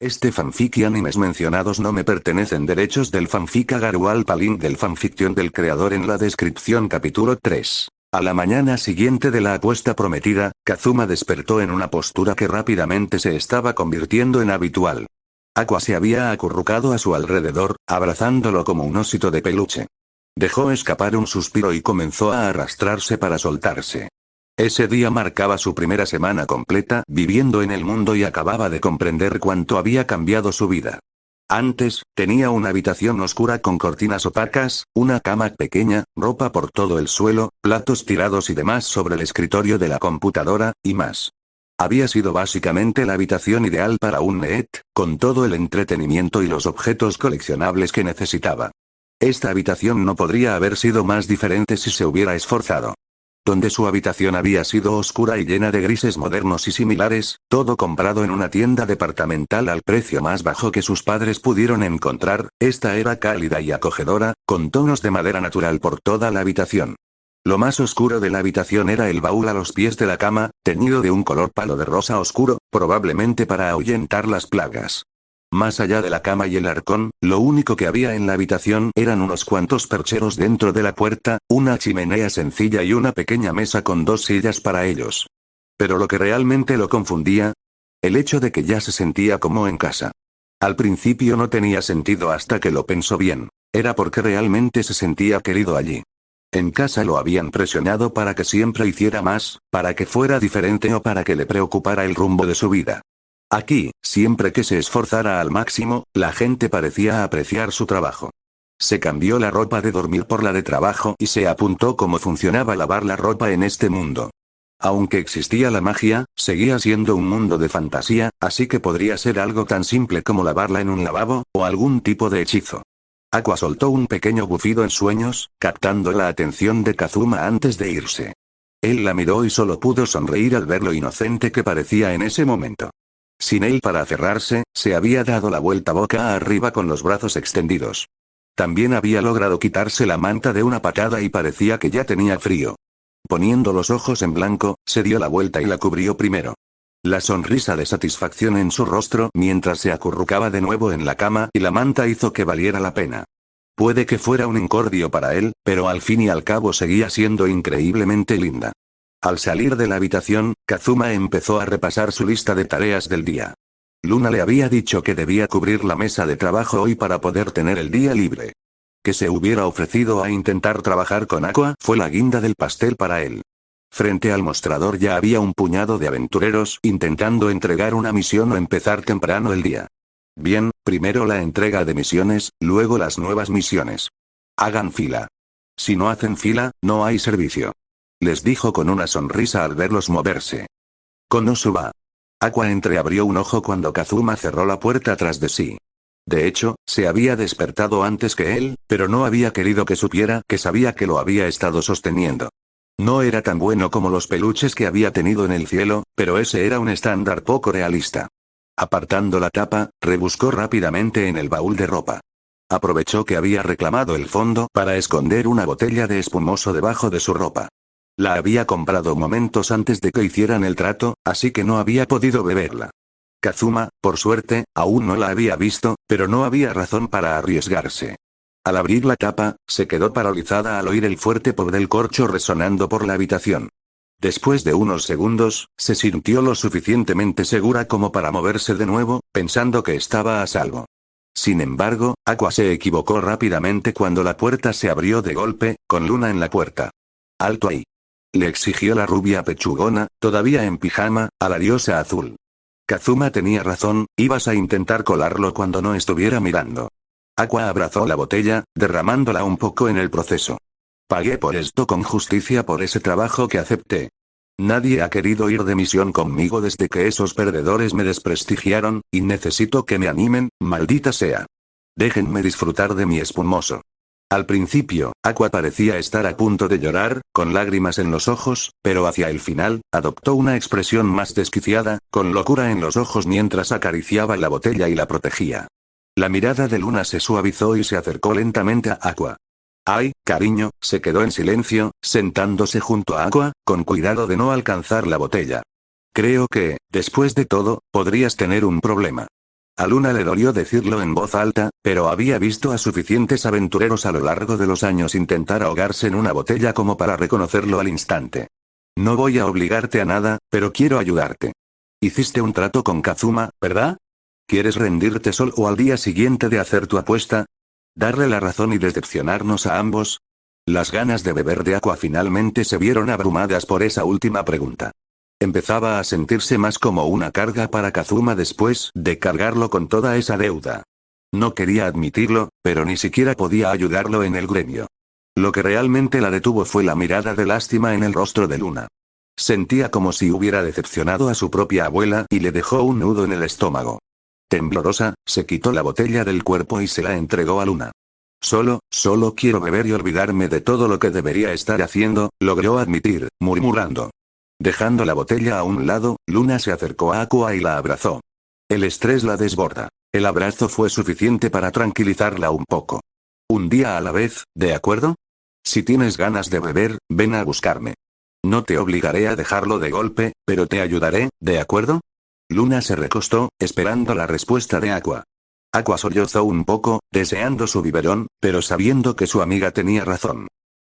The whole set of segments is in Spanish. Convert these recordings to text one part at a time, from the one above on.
Este fanfic y animes mencionados no me pertenecen. Derechos del fanfic Agarualpa. Link del fanfiction del creador en la descripción. Capítulo 3. A la mañana siguiente de la apuesta prometida, Kazuma despertó en una postura que rápidamente se estaba convirtiendo en habitual. Aqua se había acurrucado a su alrededor, abrazándolo como un osito de peluche. Dejó escapar un suspiro y comenzó a arrastrarse para soltarse. Ese día marcaba su primera semana completa viviendo en el mundo y acababa de comprender cuánto había cambiado su vida. Antes, tenía una habitación oscura con cortinas opacas, una cama pequeña, ropa por todo el suelo, platos tirados y demás sobre el escritorio de la computadora, y más. Había sido básicamente la habitación ideal para un NEET, con todo el entretenimiento y los objetos coleccionables que necesitaba. Esta habitación no podría haber sido más diferente si se hubiera esforzado. Donde su habitación había sido oscura y llena de grises modernos y similares, todo comprado en una tienda departamental al precio más bajo que sus padres pudieron encontrar, esta era cálida y acogedora, con tonos de madera natural por toda la habitación. Lo más oscuro de la habitación era el baúl a los pies de la cama, teñido de un color palo de rosa oscuro, probablemente para ahuyentar las plagas. Más allá de la cama y el arcón, lo único que había en la habitación eran unos cuantos percheros dentro de la puerta, una chimenea sencilla y una pequeña mesa con 2 sillas para ellos. Pero lo que realmente lo confundía, el hecho de que ya se sentía como en casa. Al principio no tenía sentido hasta que lo pensó bien. Era porque realmente se sentía querido allí. En casa lo habían presionado para que siempre hiciera más, para que fuera diferente o para que le preocupara el rumbo de su vida. Aquí, siempre que se esforzara al máximo, la gente parecía apreciar su trabajo. Se cambió la ropa de dormir por la de trabajo y se apuntó cómo funcionaba lavar la ropa en este mundo. Aunque existía la magia, seguía siendo un mundo de fantasía, así que podría ser algo tan simple como lavarla en un lavabo, o algún tipo de hechizo. Aqua soltó un pequeño bufido en sueños, captando la atención de Kazuma antes de irse. Él la miró y solo pudo sonreír al ver lo inocente que parecía en ese momento. Sin él para aferrarse, se había dado la vuelta boca arriba con los brazos extendidos. También había logrado quitarse la manta de una patada y parecía que ya tenía frío. Poniendo los ojos en blanco, se dio la vuelta y la cubrió primero. La sonrisa de satisfacción en su rostro mientras se acurrucaba de nuevo en la cama y la manta hizo que valiera la pena. Puede que fuera un incordio para él, pero al fin y al cabo seguía siendo increíblemente linda. Al salir de la habitación, Kazuma empezó a repasar su lista de tareas del día. Luna le había dicho que debía cubrir la mesa de trabajo hoy para poder tener el día libre. Que se hubiera ofrecido a intentar trabajar con Aqua fue la guinda del pastel para él. Frente al mostrador ya había un puñado de aventureros intentando entregar una misión o empezar temprano el día. Bien, primero la entrega de misiones, luego las nuevas misiones. Hagan fila. Si no hacen fila, no hay servicio. Les dijo con una sonrisa al verlos moverse. Konosuba. Aqua entreabrió un ojo cuando Kazuma cerró la puerta tras de sí. De hecho, se había despertado antes que él, pero no había querido que supiera que sabía que lo había estado sosteniendo. No era tan bueno como los peluches que había tenido en el cielo, pero ese era un estándar poco realista. Apartando la tapa, rebuscó rápidamente en el baúl de ropa. Aprovechó que había reclamado el fondo para esconder una botella de espumoso debajo de su ropa. La había comprado momentos antes de que hicieran el trato, así que no había podido beberla. Kazuma, por suerte, aún no la había visto, pero no había razón para arriesgarse. Al abrir la tapa, se quedó paralizada al oír el fuerte pop del corcho resonando por la habitación. Después de unos segundos, se sintió lo suficientemente segura como para moverse de nuevo, pensando que estaba a salvo. Sin embargo, Aqua se equivocó rápidamente cuando la puerta se abrió de golpe, con Luna en la puerta. «¡Alto ahí!», le exigió la rubia pechugona, todavía en pijama, a la diosa azul. Kazuma tenía razón, ibas a intentar colarlo cuando no estuviera mirando. Aqua abrazó la botella, derramándola un poco en el proceso. Pagué por esto con justicia por ese trabajo que acepté. Nadie ha querido ir de misión conmigo desde que esos perdedores me desprestigiaron, y necesito que me animen, maldita sea. Déjenme disfrutar de mi espumoso. Al principio, Aqua parecía estar a punto de llorar, con lágrimas en los ojos, pero hacia el final, adoptó una expresión más desquiciada, con locura en los ojos mientras acariciaba la botella y la protegía. La mirada de Luna se suavizó y se acercó lentamente a Aqua. «Ay, cariño», se quedó en silencio, sentándose junto a Aqua, con cuidado de no alcanzar la botella. «Creo que, después de todo, podrías tener un problema». A Luna le dolió decirlo en voz alta, pero había visto a suficientes aventureros a lo largo de los años intentar ahogarse en una botella como para reconocerlo al instante. No voy a obligarte a nada, pero quiero ayudarte. Hiciste un trato con Kazuma, ¿verdad? ¿Quieres rendirte solo al día siguiente de hacer tu apuesta? ¿Darle la razón y decepcionarnos a ambos? Las ganas de beber de agua finalmente se vieron abrumadas por esa última pregunta. Empezaba a sentirse más como una carga para Kazuma después de cargarlo con toda esa deuda. No quería admitirlo, pero ni siquiera podía ayudarlo en el gremio. Lo que realmente la detuvo fue la mirada de lástima en el rostro de Luna. Sentía como si hubiera decepcionado a su propia abuela y le dejó un nudo en el estómago. Temblorosa, se quitó la botella del cuerpo y se la entregó a Luna. Solo quiero beber y olvidarme de todo lo que debería estar haciendo, logró admitir, murmurando. Dejando la botella a un lado, Luna se acercó a Aqua y la abrazó. El estrés la desborda. El abrazo fue suficiente para tranquilizarla un poco. Un día a la vez, ¿de acuerdo? Si tienes ganas de beber, ven a buscarme. No te obligaré a dejarlo de golpe, pero te ayudaré, ¿de acuerdo? Luna se recostó, esperando la respuesta de Aqua. Aqua sollozó un poco, deseando su biberón, pero sabiendo que su amiga tenía razón.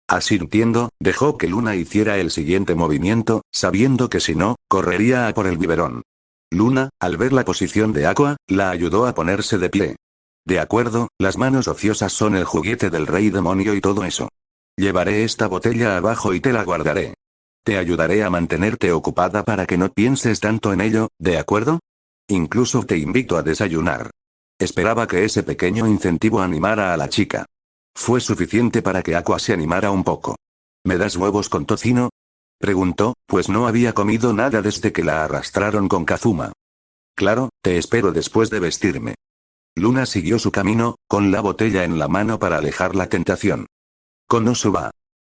Asintiendo, dejó que Luna hiciera el siguiente movimiento, sabiendo que si no, correría a por el biberón. Luna, al ver la posición de Aqua, la ayudó a ponerse de pie. De acuerdo, las manos ociosas son el juguete del rey demonio y todo eso. Llevaré esta botella abajo y te la guardaré. Te ayudaré a mantenerte ocupada para que no pienses tanto en ello, ¿de acuerdo? Incluso te invito a desayunar. Esperaba que ese pequeño incentivo animara a la chica. Fue suficiente para que Aqua se animara un poco. ¿Me das huevos con tocino? Preguntó, pues no había comido nada desde que la arrastraron con Kazuma. Claro, te espero después de vestirme. Luna siguió su camino, con la botella en la mano para alejar la tentación. Konosuba.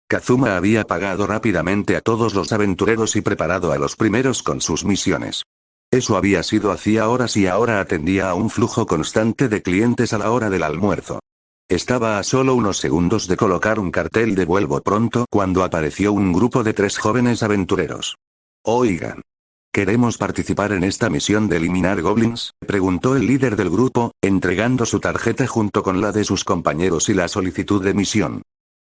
Kazuma había pagado rápidamente a todos los aventureros y preparado a los primeros con sus misiones. Eso había sido hacía horas y ahora atendía a un flujo constante de clientes a la hora del almuerzo. Estaba a solo unos segundos de colocar un cartel de vuelvo pronto cuando apareció un grupo de 3 jóvenes aventureros. Oigan. ¿Queremos participar en esta misión de eliminar goblins?, preguntó el líder del grupo, entregando su tarjeta junto con la de sus compañeros y la solicitud de misión.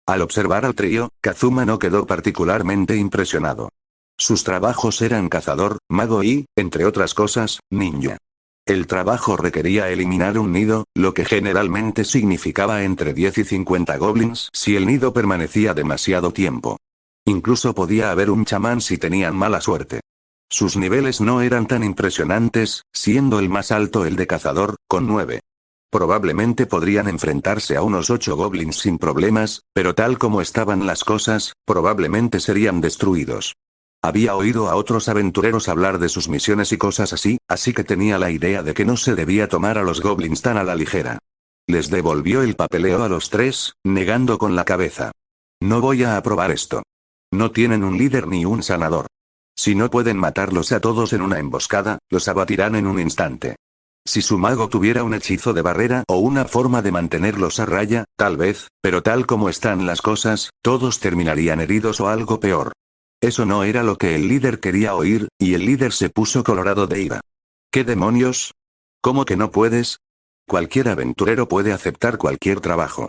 Al observar al trío, Kazuma no quedó particularmente impresionado. Sus trabajos eran cazador, mago y, entre otras cosas, ninja. El trabajo requería eliminar un nido, lo que generalmente significaba entre 10 y 50 goblins si el nido permanecía demasiado tiempo. Incluso podía haber un chamán si tenían mala suerte. Sus niveles no eran tan impresionantes, siendo el más alto el de cazador, con 9. Probablemente podrían enfrentarse a unos 8 goblins sin problemas, pero tal como estaban las cosas, probablemente serían destruidos. Había oído a otros aventureros hablar de sus misiones y cosas así que tenía la idea de que no se debía tomar a los goblins tan a la ligera. Les devolvió el papeleo a los 3, negando con la cabeza. No voy a aprobar esto. No tienen un líder ni un sanador. Si no pueden matarlos a todos en una emboscada, los abatirán en un instante. Si su mago tuviera un hechizo de barrera o una forma de mantenerlos a raya, tal vez, pero tal como están las cosas, todos terminarían heridos o algo peor. Eso no era lo que el líder quería oír, y el líder se puso colorado de ira. ¿Qué demonios? ¿Cómo que no puedes? Cualquier aventurero puede aceptar cualquier trabajo.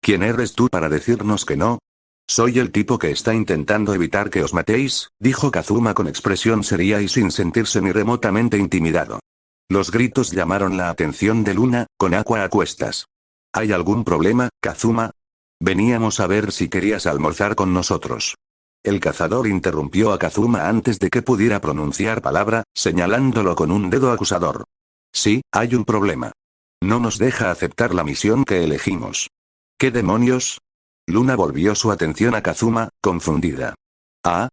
¿Quién eres tú para decirnos que no? Soy el tipo que está intentando evitar que os matéis, dijo Kazuma con expresión seria y sin sentirse ni remotamente intimidado. Los gritos llamaron la atención de Luna, con Aqua a cuestas. ¿Hay algún problema, Kazuma? Veníamos a ver si querías almorzar con nosotros. El cazador interrumpió a Kazuma antes de que pudiera pronunciar palabra, señalándolo con un dedo acusador. Sí, hay un problema. No nos deja aceptar la misión que elegimos. ¿Qué demonios? Luna volvió su atención a Kazuma, confundida. ¿Ah?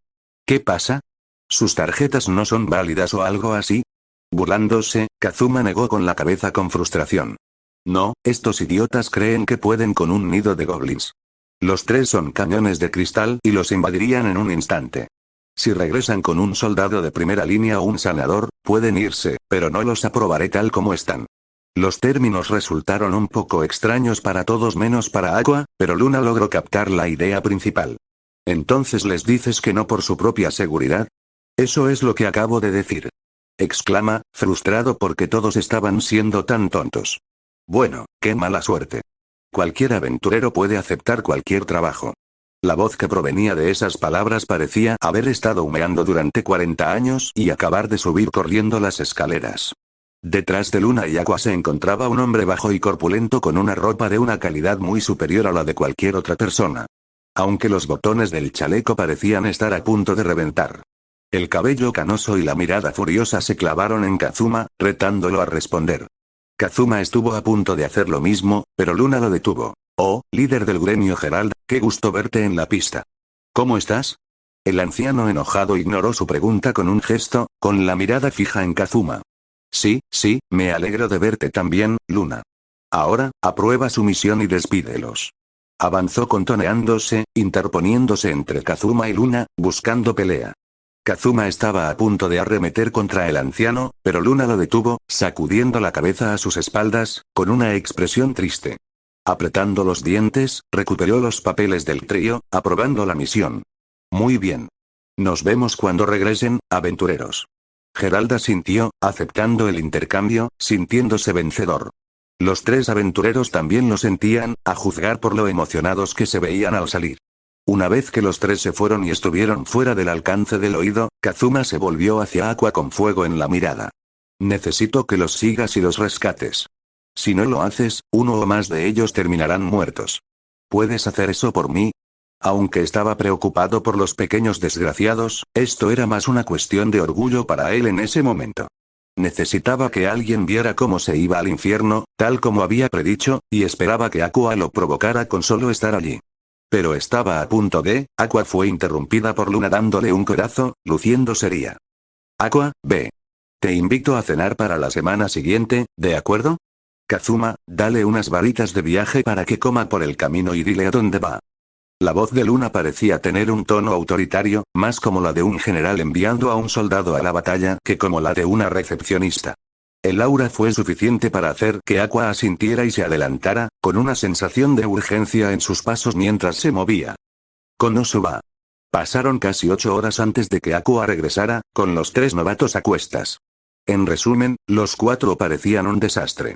¿Qué pasa? ¿Sus tarjetas no son válidas o algo así? Burlándose, Kazuma negó con la cabeza con frustración. No, estos idiotas creen que pueden con un nido de goblins. Los 3 son cañones de cristal y los invadirían en un instante. Si regresan con un soldado de primera línea o un sanador, pueden irse, pero no los aprobaré tal como están. Los términos resultaron un poco extraños para todos menos para Aqua, pero Luna logró captar la idea principal. ¿Entonces les dices que no por su propia seguridad? Eso es lo que acabo de decir. exclama, frustrado porque todos estaban siendo tan tontos. Bueno, qué mala suerte. Cualquier aventurero puede aceptar cualquier trabajo. La voz que provenía de esas palabras parecía haber estado humeando durante 40 años y acabar de subir corriendo las escaleras. Detrás de Luna y Aqua se encontraba un hombre bajo y corpulento con una ropa de una calidad muy superior a la de cualquier otra persona. Aunque los botones del chaleco parecían estar a punto de reventar. El cabello canoso y la mirada furiosa se clavaron en Kazuma, retándolo a responder. Kazuma estuvo a punto de hacer lo mismo, pero Luna lo detuvo. Oh, líder del gremio Gerald, qué gusto verte en la pista. ¿Cómo estás? El anciano enojado ignoró su pregunta con un gesto, con la mirada fija en Kazuma. Sí, me alegro de verte también, Luna. Ahora, aprueba su misión y despídelos. Avanzó contoneándose, interponiéndose entre Kazuma y Luna, buscando pelea. Kazuma estaba a punto de arremeter contra el anciano, pero Luna lo detuvo, sacudiendo la cabeza a sus espaldas, con una expresión triste. Apretando los dientes, recuperó los papeles del trío, aprobando la misión. Muy bien. Nos vemos cuando regresen, aventureros. Gerald asintió, aceptando el intercambio, sintiéndose vencedor. Los tres aventureros también lo sentían, a juzgar por lo emocionados que se veían al salir. Una vez que los tres se fueron y estuvieron fuera del alcance del oído, Kazuma se volvió hacia Aqua con fuego en la mirada. Necesito que los sigas y los rescates. Si no lo haces, uno o más de ellos terminarán muertos. ¿Puedes hacer eso por mí? Aunque estaba preocupado por los pequeños desgraciados, esto era más una cuestión de orgullo para él en ese momento. Necesitaba que alguien viera cómo se iba al infierno, tal como había predicho, y esperaba que Aqua lo provocara con solo estar allí. Pero estaba a punto de. Aqua fue interrumpida por Luna dándole un codazo, luciendo seria. Aqua, ve. Te invito a cenar para la semana siguiente, ¿de acuerdo? Kazuma, dale unas varitas de viaje para que coma por el camino y dile a dónde va. La voz de Luna parecía tener un tono autoritario, más como la de un general enviando a un soldado a la batalla que como la de una recepcionista. El aura fue suficiente para hacer que Aqua asintiera y se adelantara, con una sensación de urgencia en sus pasos mientras se movía. Konosuba. Pasaron casi 8 horas antes de que Aqua regresara, con los tres novatos a cuestas. En resumen, los cuatro parecían un desastre.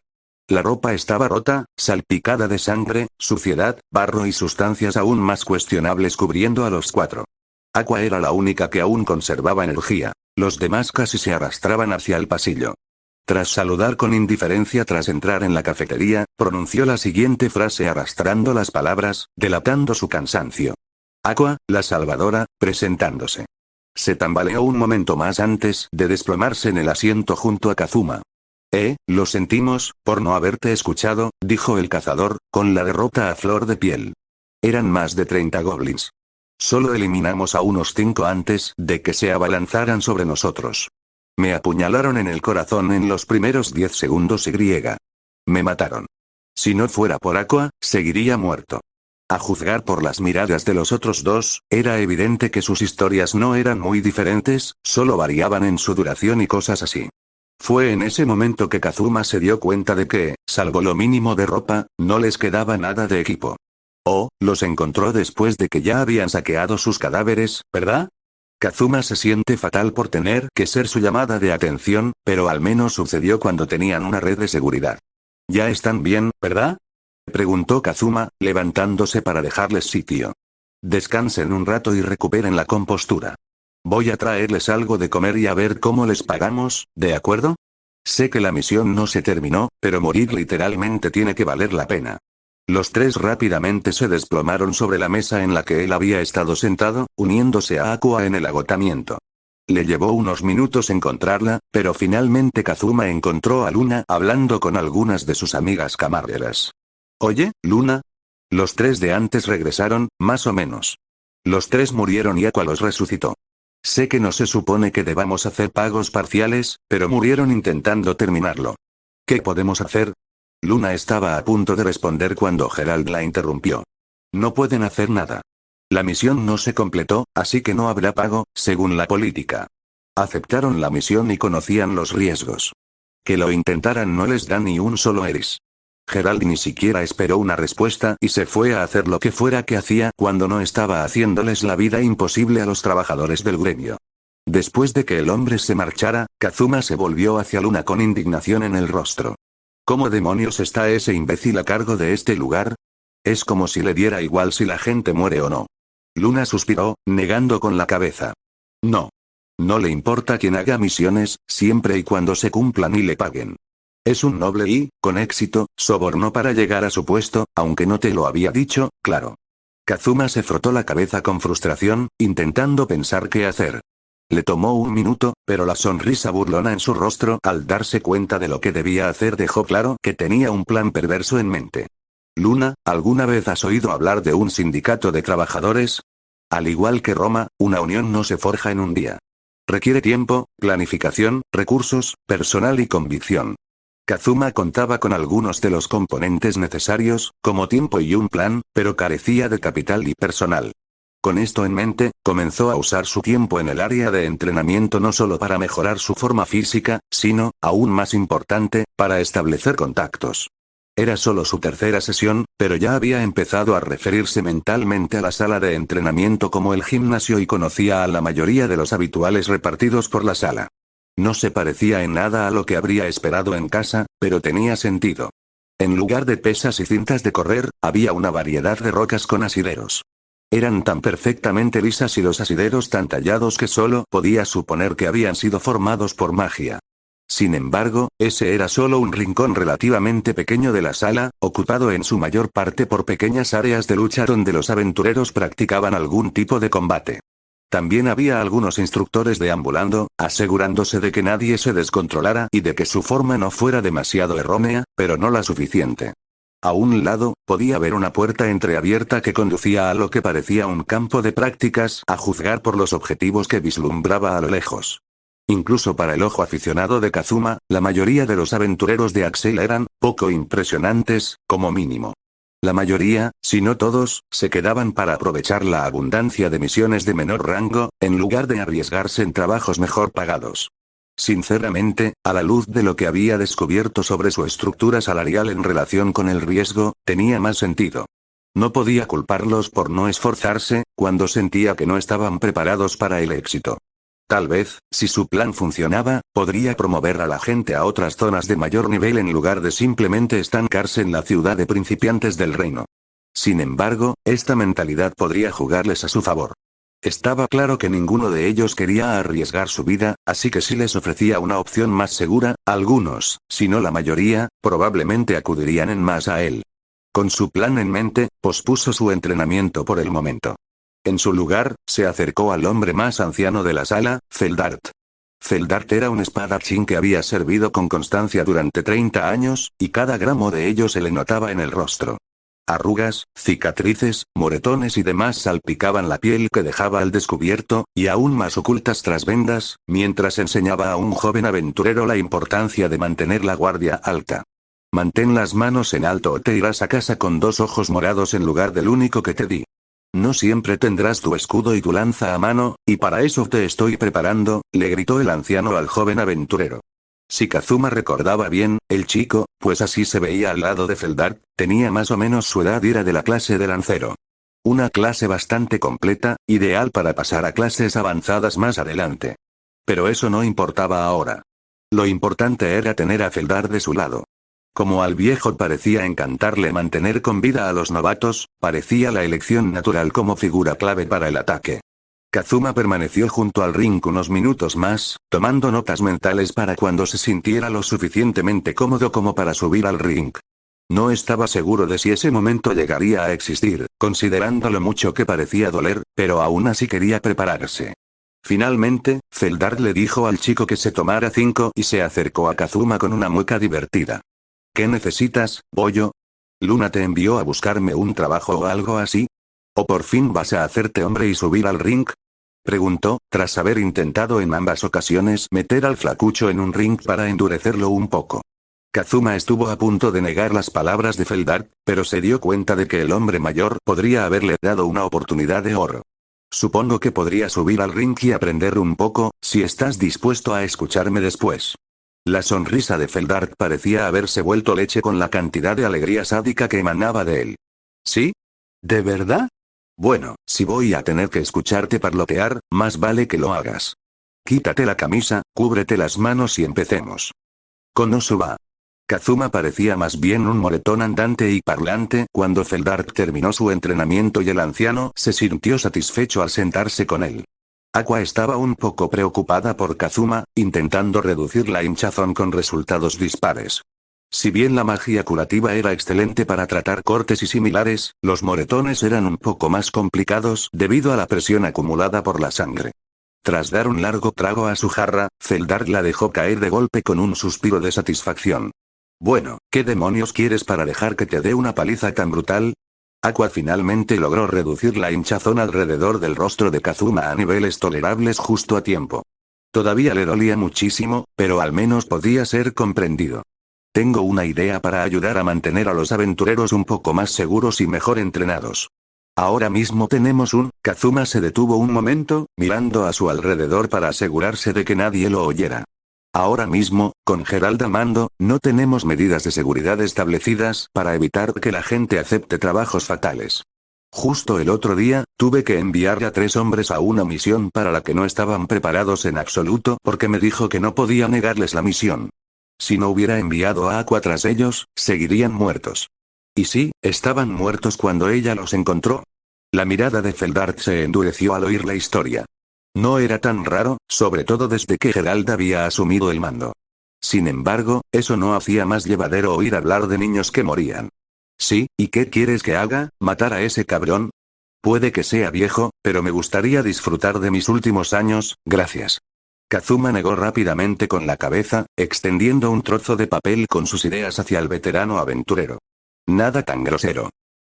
La ropa estaba rota, salpicada de sangre, suciedad, barro y sustancias aún más cuestionables cubriendo a los cuatro. Aqua era la única que aún conservaba energía. Los demás casi se arrastraban hacia el pasillo. Tras saludar con indiferencia tras entrar en la cafetería, pronunció la siguiente frase arrastrando las palabras, delatando su cansancio. Aqua, la salvadora, presentándose. Se tambaleó un momento más antes de desplomarse en el asiento junto a Kazuma. Lo sentimos, por no haberte escuchado, dijo el cazador, con la derrota a flor de piel. Eran más de 30 goblins. Solo eliminamos a unos 5 antes de que se abalanzaran sobre nosotros. Me apuñalaron en el corazón en los primeros 10 segundos y me mataron. Si no fuera por Aqua, seguiría muerto. A juzgar por las miradas de los otros dos, era evidente que sus historias no eran muy diferentes, solo variaban en su duración y cosas así. Fue en ese momento que Kazuma se dio cuenta de que, salvo lo mínimo de ropa, no les quedaba nada de equipo. Los encontró después de que ya habían saqueado sus cadáveres, ¿verdad? Kazuma se siente fatal por tener que ser su llamada de atención, pero al menos sucedió cuando tenían una red de seguridad. ¿Ya están bien, verdad? Preguntó Kazuma, levantándose para dejarles sitio. Descansen un rato y recuperen la compostura. Voy a traerles algo de comer y a ver cómo les pagamos, ¿de acuerdo? Sé que la misión no se terminó, pero morir literalmente tiene que valer la pena. Los tres rápidamente se desplomaron sobre la mesa en la que él había estado sentado, uniéndose a Aqua en el agotamiento. Le llevó unos minutos encontrarla, pero finalmente Kazuma encontró a Luna hablando con algunas de sus amigas camareras. Oye, Luna. Los tres de antes regresaron, más o menos. Los tres murieron y Aqua los resucitó. Sé que no se supone que debamos hacer pagos parciales, pero murieron intentando terminarlo. ¿Qué podemos hacer? Luna estaba a punto de responder cuando Gerald la interrumpió. No pueden hacer nada. La misión no se completó, así que no habrá pago, según la política. Aceptaron la misión y conocían los riesgos. Que lo intentaran no les da ni un solo eris. Gerald ni siquiera esperó una respuesta y se fue a hacer lo que fuera que hacía cuando no estaba haciéndoles la vida imposible a los trabajadores del gremio. Después de que el hombre se marchara, Kazuma se volvió hacia Luna con indignación en el rostro. ¿Cómo demonios está ese imbécil a cargo de este lugar? Es como si le diera igual si la gente muere o no. Luna suspiró, negando con la cabeza. No. No le importa quien haga misiones, siempre y cuando se cumplan y le paguen. Es un noble y, con éxito, sobornó para llegar a su puesto, aunque no te lo había dicho, claro. Kazuma se frotó la cabeza con frustración, intentando pensar qué hacer. Le tomó un minuto, pero la sonrisa burlona en su rostro al darse cuenta de lo que debía hacer dejó claro que tenía un plan perverso en mente. Luna, ¿alguna vez has oído hablar de un sindicato de trabajadores? Al igual que Roma, una unión no se forja en un día. Requiere tiempo, planificación, recursos, personal y convicción. Kazuma contaba con algunos de los componentes necesarios, como tiempo y un plan, pero carecía de capital y personal. Con esto en mente, comenzó a usar su tiempo en el área de entrenamiento no solo para mejorar su forma física, sino, aún más importante, para establecer contactos. Era solo su tercera sesión, pero ya había empezado a referirse mentalmente a la sala de entrenamiento como el gimnasio y conocía a la mayoría de los habituales repartidos por la sala. No se parecía en nada a lo que habría esperado en casa, pero tenía sentido. En lugar de pesas y cintas de correr, había una variedad de rocas con asideros. Eran tan perfectamente lisas y los asideros tan tallados que solo podía suponer que habían sido formados por magia. Sin embargo, ese era solo un rincón relativamente pequeño de la sala, ocupado en su mayor parte por pequeñas áreas de lucha donde los aventureros practicaban algún tipo de combate. También había algunos instructores deambulando, asegurándose de que nadie se descontrolara y de que su forma no fuera demasiado errónea, pero no la suficiente. A un lado, podía ver una puerta entreabierta que conducía a lo que parecía un campo de prácticas, a juzgar por los objetivos que vislumbraba a lo lejos. Incluso para el ojo aficionado de Kazuma, la mayoría de los aventureros de Axel eran poco impresionantes, como mínimo. La mayoría, si no todos, se quedaban para aprovechar la abundancia de misiones de menor rango, en lugar de arriesgarse en trabajos mejor pagados. Sinceramente, a la luz de lo que había descubierto sobre su estructura salarial en relación con el riesgo, tenía más sentido. No podía culparlos por no esforzarse, cuando sentía que no estaban preparados para el éxito. Tal vez, si su plan funcionaba, podría promover a la gente a otras zonas de mayor nivel en lugar de simplemente estancarse en la ciudad de principiantes del reino. Sin embargo, esta mentalidad podría jugarles a su favor. Estaba claro que ninguno de ellos quería arriesgar su vida, así que si les ofrecía una opción más segura, algunos, si no la mayoría, probablemente acudirían en masa a él. Con su plan en mente, pospuso su entrenamiento por el momento. En su lugar, se acercó al hombre más anciano de la sala, Feldart. Feldart era un espadachín que había servido con constancia durante 30 años, y cada gramo de ello se le notaba en el rostro. Arrugas, cicatrices, moretones y demás salpicaban la piel que dejaba al descubierto, y aún más ocultas tras vendas, mientras enseñaba a un joven aventurero la importancia de mantener la guardia alta. Mantén las manos en alto o te irás a casa con 2 ojos morados en lugar del único que te di. No siempre tendrás tu escudo y tu lanza a mano, y para eso te estoy preparando, le gritó el anciano al joven aventurero. Si Kazuma recordaba bien, el chico, pues así se veía al lado de Feldart, tenía más o menos su edad y era de la clase de lancero. Una clase bastante completa, ideal para pasar a clases avanzadas más adelante. Pero eso no importaba ahora. Lo importante era tener a Feldart de su lado. Como al viejo parecía encantarle mantener con vida a los novatos, parecía la elección natural como figura clave para el ataque. Kazuma permaneció junto al ring unos minutos más, tomando notas mentales para cuando se sintiera lo suficientemente cómodo como para subir al ring. No estaba seguro de si ese momento llegaría a existir, considerando lo mucho que parecía doler, pero aún así quería prepararse. Finalmente, Feldart le dijo al chico que se tomara 5 y se acercó a Kazuma con una mueca divertida. ¿Qué necesitas, bollo? ¿Luna te envió a buscarme un trabajo o algo así? ¿O por fin vas a hacerte hombre y subir al ring? Preguntó, tras haber intentado en ambas ocasiones meter al flacucho en un ring para endurecerlo un poco. Kazuma estuvo a punto de negar las palabras de Feldart, pero se dio cuenta de que el hombre mayor podría haberle dado una oportunidad de oro. Supongo que podría subir al ring y aprender un poco, si estás dispuesto a escucharme después. La sonrisa de Feldart parecía haberse vuelto leche con la cantidad de alegría sádica que emanaba de él. ¿Sí? ¿De verdad? Bueno, si voy a tener que escucharte parlotear, más vale que lo hagas. Quítate la camisa, cúbrete las manos y empecemos. Konosuba. Kazuma parecía más bien un moretón andante y parlante cuando Feldark terminó su entrenamiento y el anciano se sintió satisfecho al sentarse con él. Aqua estaba un poco preocupada por Kazuma, intentando reducir la hinchazón con resultados dispares. Si bien la magia curativa era excelente para tratar cortes y similares, los moretones eran un poco más complicados debido a la presión acumulada por la sangre. Tras dar un largo trago a su jarra, Feldark la dejó caer de golpe con un suspiro de satisfacción. Bueno, ¿qué demonios quieres para dejar que te dé una paliza tan brutal? Aqua finalmente logró reducir la hinchazón alrededor del rostro de Kazuma a niveles tolerables justo a tiempo. Todavía le dolía muchísimo, pero al menos podía ser comprendido. Tengo una idea para ayudar a mantener a los aventureros un poco más seguros y mejor entrenados. Ahora mismo tenemos un... Kazuma se detuvo un momento, mirando a su alrededor para asegurarse de que nadie lo oyera. Ahora mismo, con Gerald a mando, no tenemos medidas de seguridad establecidas para evitar que la gente acepte trabajos fatales. Justo el otro día, tuve que enviar a 3 hombres a una misión para la que no estaban preparados en absoluto porque me dijo que no podía negarles la misión. Si no hubiera enviado a Aqua tras ellos, seguirían muertos. Y sí, estaban muertos cuando ella los encontró. La mirada de Feldark se endureció al oír la historia. No era tan raro, sobre todo desde que Gerald había asumido el mando. Sin embargo, eso no hacía más llevadero oír hablar de niños que morían. Sí, ¿y qué quieres que haga? ¿Matar a ese cabrón? Puede que sea viejo, pero me gustaría disfrutar de mis últimos años, gracias. Kazuma negó rápidamente con la cabeza, extendiendo un trozo de papel con sus ideas hacia el veterano aventurero. Nada tan grosero.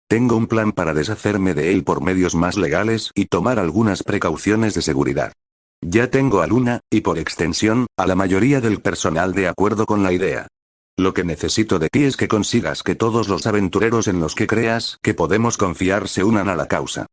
Tengo un plan para deshacerme de él por medios más legales y tomar algunas precauciones de seguridad. Ya tengo a Luna, y por extensión, a la mayoría del personal de acuerdo con la idea. Lo que necesito de ti es que consigas que todos los aventureros en los que creas que podemos confiar se unan a la causa.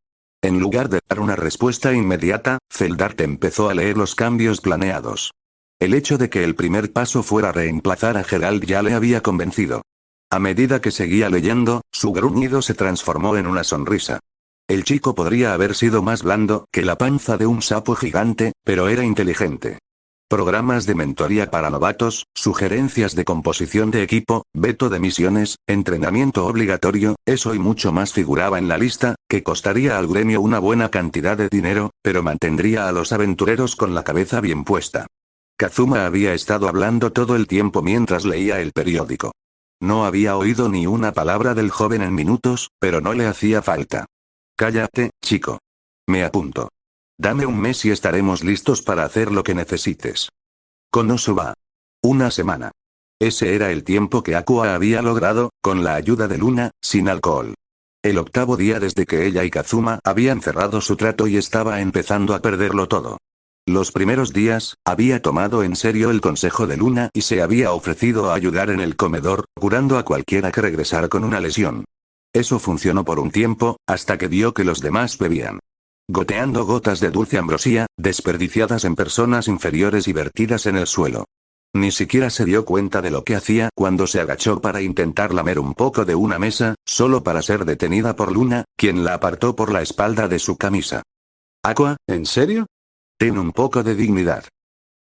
En lugar de dar una respuesta inmediata, Feldark empezó a leer los cambios planeados. El hecho de que el primer paso fuera reemplazar a Gerald ya le había convencido. A medida que seguía leyendo, su gruñido se transformó en una sonrisa. El chico podría haber sido más blando que la panza de un sapo gigante, pero era inteligente. Programas de mentoría para novatos, sugerencias de composición de equipo, veto de misiones, entrenamiento obligatorio, eso y mucho más figuraba en la lista, que costaría al gremio una buena cantidad de dinero, pero mantendría a los aventureros con la cabeza bien puesta. Kazuma había estado hablando todo el tiempo mientras leía el periódico. No había oído ni una palabra del joven en minutos, pero no le hacía falta. Cállate, chico. Me apunto. Dame un mes y estaremos listos para hacer lo que necesites. Konosuba. Una semana. Ese era el tiempo que Aqua había logrado, con la ayuda de Luna, sin alcohol. El 8º día desde que ella y Kazuma habían cerrado su trato y estaba empezando a perderlo todo. Los primeros días, había tomado en serio el consejo de Luna y se había ofrecido a ayudar en el comedor, curando a cualquiera que regresara con una lesión. Eso funcionó por un tiempo, hasta que vio que los demás bebían. Goteando gotas de dulce ambrosía, desperdiciadas en personas inferiores y vertidas en el suelo. Ni siquiera se dio cuenta de lo que hacía cuando se agachó para intentar lamer un poco de una mesa, solo para ser detenida por Luna, quien la apartó por la espalda de su camisa. Aqua, ¿en serio? Ten un poco de dignidad.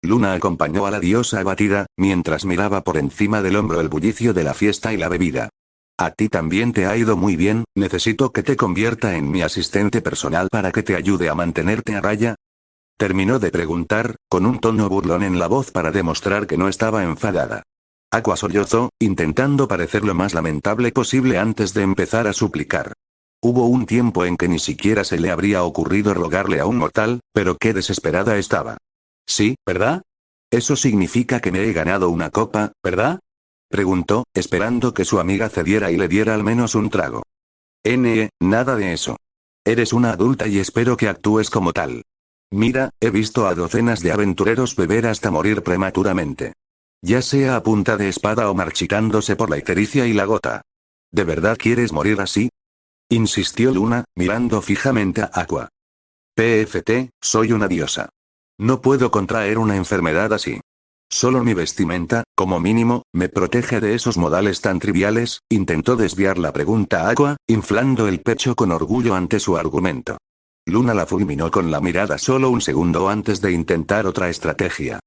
Luna acompañó a la diosa abatida, mientras miraba por encima del hombro el bullicio de la fiesta y la bebida. A ti también te ha ido muy bien, necesito que te convierta en mi asistente personal para que te ayude a mantenerte a raya. Terminó de preguntar, con un tono burlón en la voz para demostrar que no estaba enfadada. Aqua sollozó, intentando parecer lo más lamentable posible antes de empezar a suplicar. Hubo un tiempo en que ni siquiera se le habría ocurrido rogarle a un mortal, pero qué desesperada estaba. Sí, ¿verdad? Eso significa que me he ganado una copa, ¿verdad? Preguntó, esperando que su amiga cediera y le diera al menos un trago. Nada de eso. Eres una adulta y espero que actúes como tal. Mira, he visto a docenas de aventureros beber hasta morir prematuramente. Ya sea a punta de espada o marchitándose por la ictericia y la gota. ¿De verdad quieres morir así? Insistió Luna, mirando fijamente a Aqua. PFT, soy una diosa. No puedo contraer una enfermedad así. Solo mi vestimenta, como mínimo, me protege de esos modales tan triviales, intentó desviar la pregunta a Aqua, inflando el pecho con orgullo ante su argumento. Luna la fulminó con la mirada solo un segundo antes de intentar otra estrategia.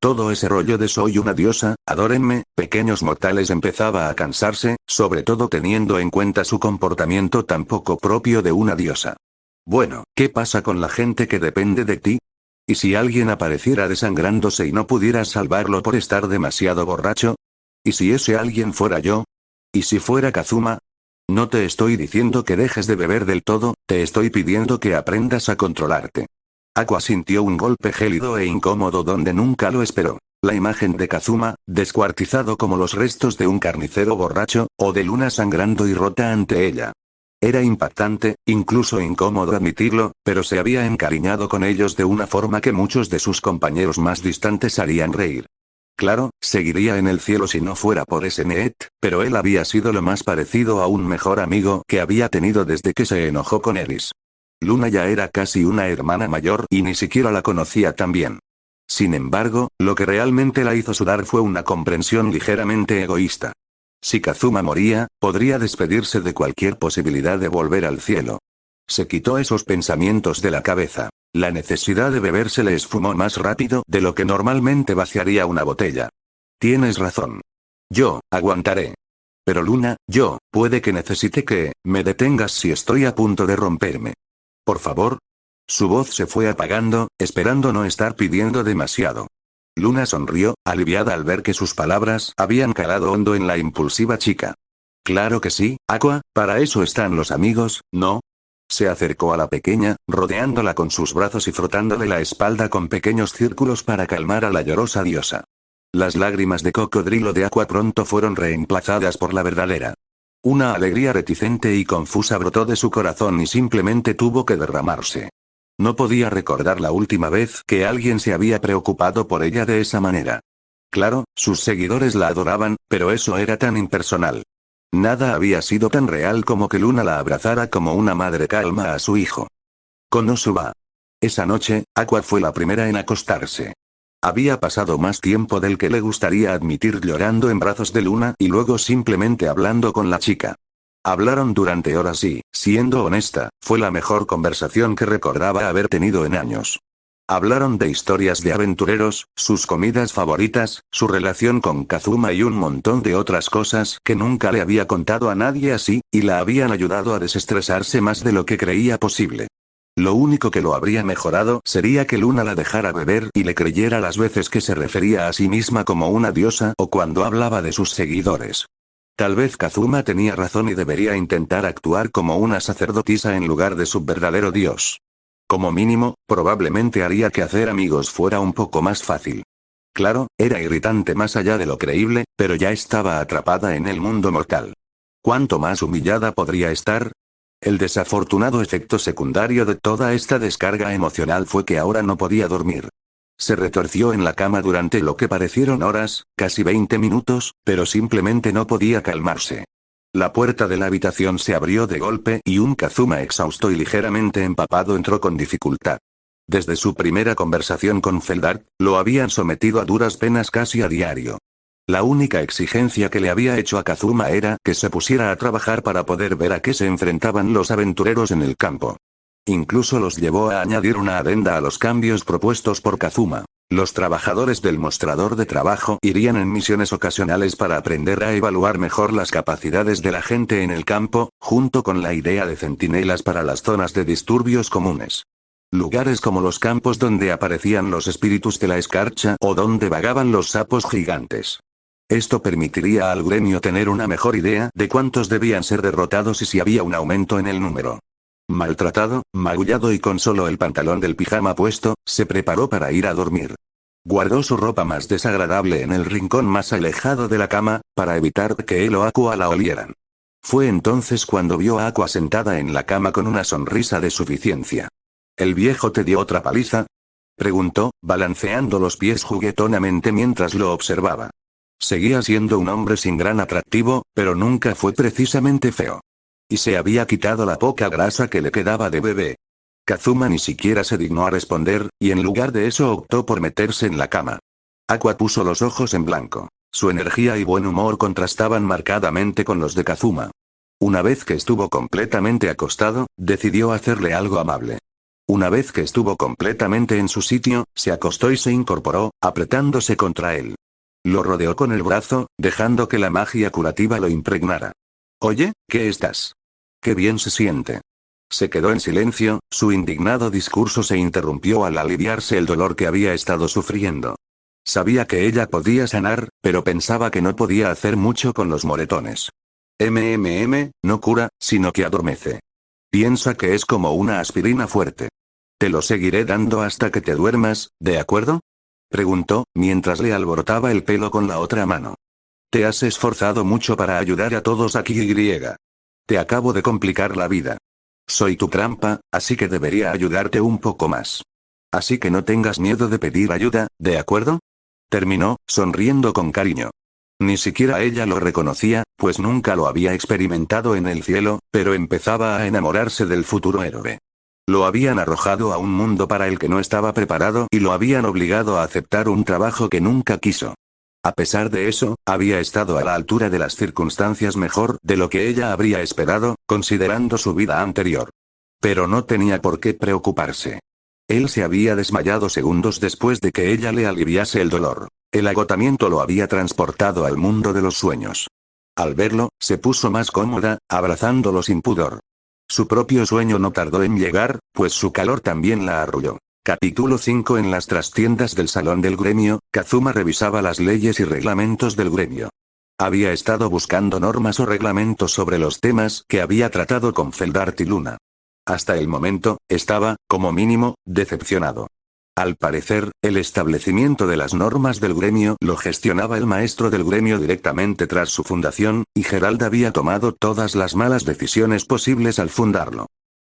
Todo ese rollo de soy una diosa, adórenme, pequeños mortales empezaba a cansarse, sobre todo teniendo en cuenta su comportamiento tan poco propio de una diosa. Bueno, ¿qué pasa con la gente que depende de ti? ¿Y si alguien apareciera desangrándose y no pudieras salvarlo por estar demasiado borracho? ¿Y si ese alguien fuera yo? ¿Y si fuera Kazuma? No te estoy diciendo que dejes de beber del todo, te estoy pidiendo que aprendas a controlarte. Aqua sintió un golpe gélido e incómodo donde nunca lo esperó. La imagen de Kazuma, descuartizado como los restos de un carnicero borracho, o de Luna sangrando y rota ante ella. Era impactante, incluso incómodo admitirlo, pero se había encariñado con ellos de una forma que muchos de sus compañeros más distantes harían reír. Claro, seguiría en el cielo si no fuera por ese Niet, pero él había sido lo más parecido a un mejor amigo que había tenido desde que se enojó con Eris. Luna ya era casi una hermana mayor y ni siquiera la conocía tan bien. Sin embargo, lo que realmente la hizo sudar fue una comprensión ligeramente egoísta. Si Kazuma moría, podría despedirse de cualquier posibilidad de volver al cielo. Se quitó esos pensamientos de la cabeza. La necesidad de beber se le esfumó más rápido de lo que normalmente vaciaría una botella. Tienes razón. Yo, aguantaré. Pero Luna, puede que necesite que me detengas si estoy a punto de romperme. Por favor. Su voz se fue apagando, esperando no estar pidiendo demasiado. Luna sonrió, aliviada al ver que sus palabras habían calado hondo en la impulsiva chica. Claro que sí, Aqua, para eso están los amigos, ¿no? Se acercó a la pequeña, rodeándola con sus brazos y frotándole la espalda con pequeños círculos para calmar a la llorosa diosa. Las lágrimas de cocodrilo de Aqua pronto fueron reemplazadas por la verdadera. Una alegría reticente y confusa brotó de su corazón y simplemente tuvo que derramarse. No podía recordar la última vez que alguien se había preocupado por ella de esa manera. Claro, sus seguidores la adoraban, pero eso era tan impersonal. Nada había sido tan real como que Luna la abrazara como una madre calma a su hijo. Konosuba. Esa noche, Aqua fue la primera en acostarse. Había pasado más tiempo del que le gustaría admitir llorando en brazos de Luna y luego simplemente hablando con la chica. Hablaron durante horas y, siendo honesta, fue la mejor conversación que recordaba haber tenido en años. Hablaron de historias de aventureros, sus comidas favoritas, su relación con Kazuma y un montón de otras cosas que nunca le había contado a nadie así, y la habían ayudado a desestresarse más de lo que creía posible. Lo único que lo habría mejorado sería que Luna la dejara beber y le creyera las veces que se refería a sí misma como una diosa o cuando hablaba de sus seguidores. Tal vez Kazuma tenía razón y debería intentar actuar como una sacerdotisa en lugar de su verdadero dios. Como mínimo, probablemente haría que hacer amigos fuera un poco más fácil. Claro, era irritante más allá de lo creíble, pero ya estaba atrapada en el mundo mortal. ¿Cuánto más humillada podría estar? El desafortunado efecto secundario de toda esta descarga emocional fue que ahora no podía dormir. Se retorció en la cama durante lo que parecieron horas, casi 20 minutos, pero simplemente no podía calmarse. La puerta de la habitación se abrió de golpe y un Kazuma exhausto y ligeramente empapado entró con dificultad. Desde su primera conversación con Feldark, lo habían sometido a duras penas casi a diario. La única exigencia que le había hecho a Kazuma era que se pusiera a trabajar para poder ver a qué se enfrentaban los aventureros en el campo. Incluso los llevó a añadir una adenda a los cambios propuestos por Kazuma. Los trabajadores del mostrador de trabajo irían en misiones ocasionales para aprender a evaluar mejor las capacidades de la gente en el campo, junto con la idea de centinelas para las zonas de disturbios comunes. Lugares como los campos donde aparecían los espíritus de la escarcha o donde vagaban los sapos gigantes. Esto permitiría al gremio tener una mejor idea de cuántos debían ser derrotados y si había un aumento en el número. Maltratado, magullado y con solo el pantalón del pijama puesto, se preparó para ir a dormir. Guardó su ropa más desagradable en el rincón más alejado de la cama, para evitar que él o Aqua la olieran. Fue entonces cuando vio a Aqua sentada en la cama con una sonrisa de suficiencia. ¿El viejo te dio otra paliza?, preguntó, balanceando los pies juguetonamente mientras lo observaba. Seguía siendo un hombre sin gran atractivo, pero nunca fue precisamente feo. Y se había quitado la poca grasa que le quedaba de bebé. Kazuma ni siquiera se dignó a responder, y en lugar de eso optó por meterse en la cama. Aqua puso los ojos en blanco. Su energía y buen humor contrastaban marcadamente con los de Kazuma. Una vez que estuvo completamente acostado, decidió hacerle algo amable. Una vez que estuvo completamente en su sitio, se acostó y se incorporó, apretándose contra él. Lo rodeó con el brazo, dejando que la magia curativa lo impregnara. Oye, ¿qué estás? Qué bien se siente. Se quedó en silencio, su indignado discurso se interrumpió al aliviarse el dolor que había estado sufriendo. Sabía que ella podía sanar, pero pensaba que no podía hacer mucho con los moretones. No cura, sino que adormece. Piensa que es como una aspirina fuerte. Te lo seguiré dando hasta que te duermas, ¿de acuerdo? Preguntó, mientras le alborotaba el pelo con la otra mano. Te has esforzado mucho para ayudar a todos aquí y. Te acabo de complicar la vida. Soy tu trampa, así que debería ayudarte un poco más. Así que no tengas miedo de pedir ayuda, ¿de acuerdo? Terminó, sonriendo con cariño. Ni siquiera ella lo reconocía, pues nunca lo había experimentado en el cielo, pero empezaba a enamorarse del futuro héroe. Lo habían arrojado a un mundo para el que no estaba preparado y lo habían obligado a aceptar un trabajo que nunca quiso. A pesar de eso, había estado a la altura de las circunstancias mejor de lo que ella habría esperado, considerando su vida anterior. Pero no tenía por qué preocuparse. Él se había desmayado segundos después de que ella le aliviase el dolor. El agotamiento lo había transportado al mundo de los sueños. Al verlo, se puso más cómoda, abrazándolo sin pudor. Su propio sueño no tardó en llegar, pues su calor también la arrulló. Capítulo 5. En las trastiendas del salón del gremio, Kazuma revisaba las leyes y reglamentos del gremio. Había estado buscando normas o reglamentos sobre los temas que había tratado con Feldart y Luna. Hasta el momento, estaba, como mínimo, decepcionado. Al parecer, el establecimiento de las normas del gremio lo gestionaba el maestro del gremio directamente tras su fundación, y Gerald había tomado todas las malas decisiones posibles al fundarlo.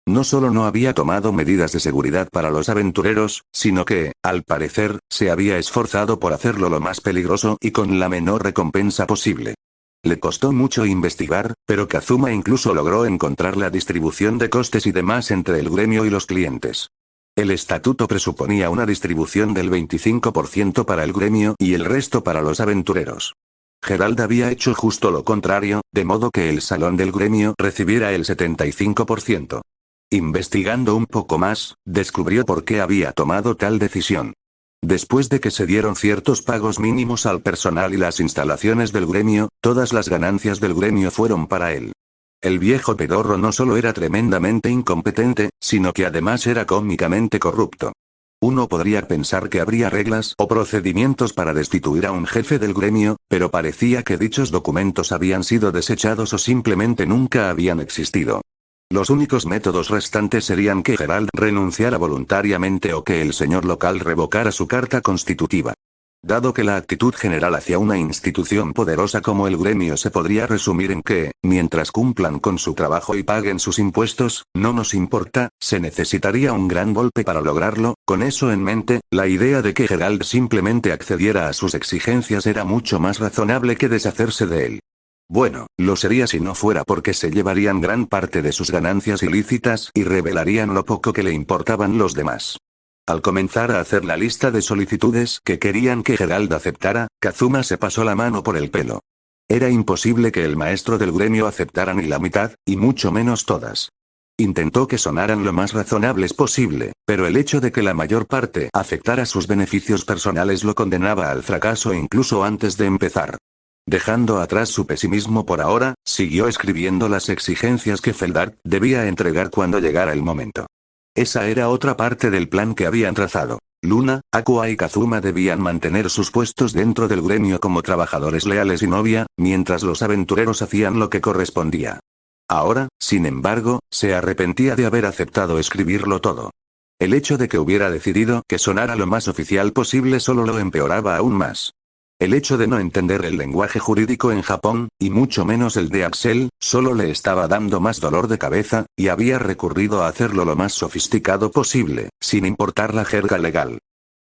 No solo no había tomado medidas de seguridad para los aventureros, sino que, al parecer, se había esforzado por hacerlo lo más peligroso y con la menor recompensa posible. Le costó mucho investigar, pero Kazuma incluso logró encontrar la distribución de costes y demás entre el gremio y los clientes. El estatuto presuponía una distribución del 25% para el gremio y el resto para los aventureros. Gerald había hecho justo lo contrario, de modo que el salón del gremio recibiera el 75%. Investigando un poco más, descubrió por qué había tomado tal decisión. Después de que se dieron ciertos pagos mínimos al personal y las instalaciones del gremio, todas las ganancias del gremio fueron para él. El viejo pedorro no solo era tremendamente incompetente, sino que además era cómicamente corrupto. Uno podría pensar que habría reglas o procedimientos para destituir a un jefe del gremio, pero parecía que dichos documentos habían sido desechados o simplemente nunca habían existido. Los únicos métodos restantes serían que Gerald renunciara voluntariamente o que el señor local revocara su carta constitutiva. Dado que la actitud general hacia una institución poderosa como el gremio se podría resumir en que, mientras cumplan con su trabajo y paguen sus impuestos, no nos importa, se necesitaría un gran golpe para lograrlo. Con eso en mente, la idea de que Gerald simplemente accediera a sus exigencias era mucho más razonable que deshacerse de él. Bueno, lo sería si no fuera porque se llevarían gran parte de sus ganancias ilícitas y revelarían lo poco que le importaban los demás. Al comenzar a hacer la lista de solicitudes que querían que Gerald aceptara, Kazuma se pasó la mano por el pelo. Era imposible que el maestro del gremio aceptara ni la mitad, y mucho menos todas. Intentó que sonaran lo más razonables posible, pero el hecho de que la mayor parte afectara sus beneficios personales lo condenaba al fracaso incluso antes de empezar. Dejando atrás su pesimismo por ahora, siguió escribiendo las exigencias que Feldart debía entregar cuando llegara el momento. Esa era otra parte del plan que habían trazado. Luna, Aqua y Kazuma debían mantener sus puestos dentro del gremio como trabajadores leales y novia, mientras los aventureros hacían lo que correspondía. Ahora, sin embargo, se arrepentía de haber aceptado escribirlo todo. El hecho de que hubiera decidido que sonara lo más oficial posible solo lo empeoraba aún más. El hecho de no entender el lenguaje jurídico en Japón, y mucho menos el de Axel, solo le estaba dando más dolor de cabeza, y había recurrido a hacerlo lo más sofisticado posible, sin importar la jerga legal.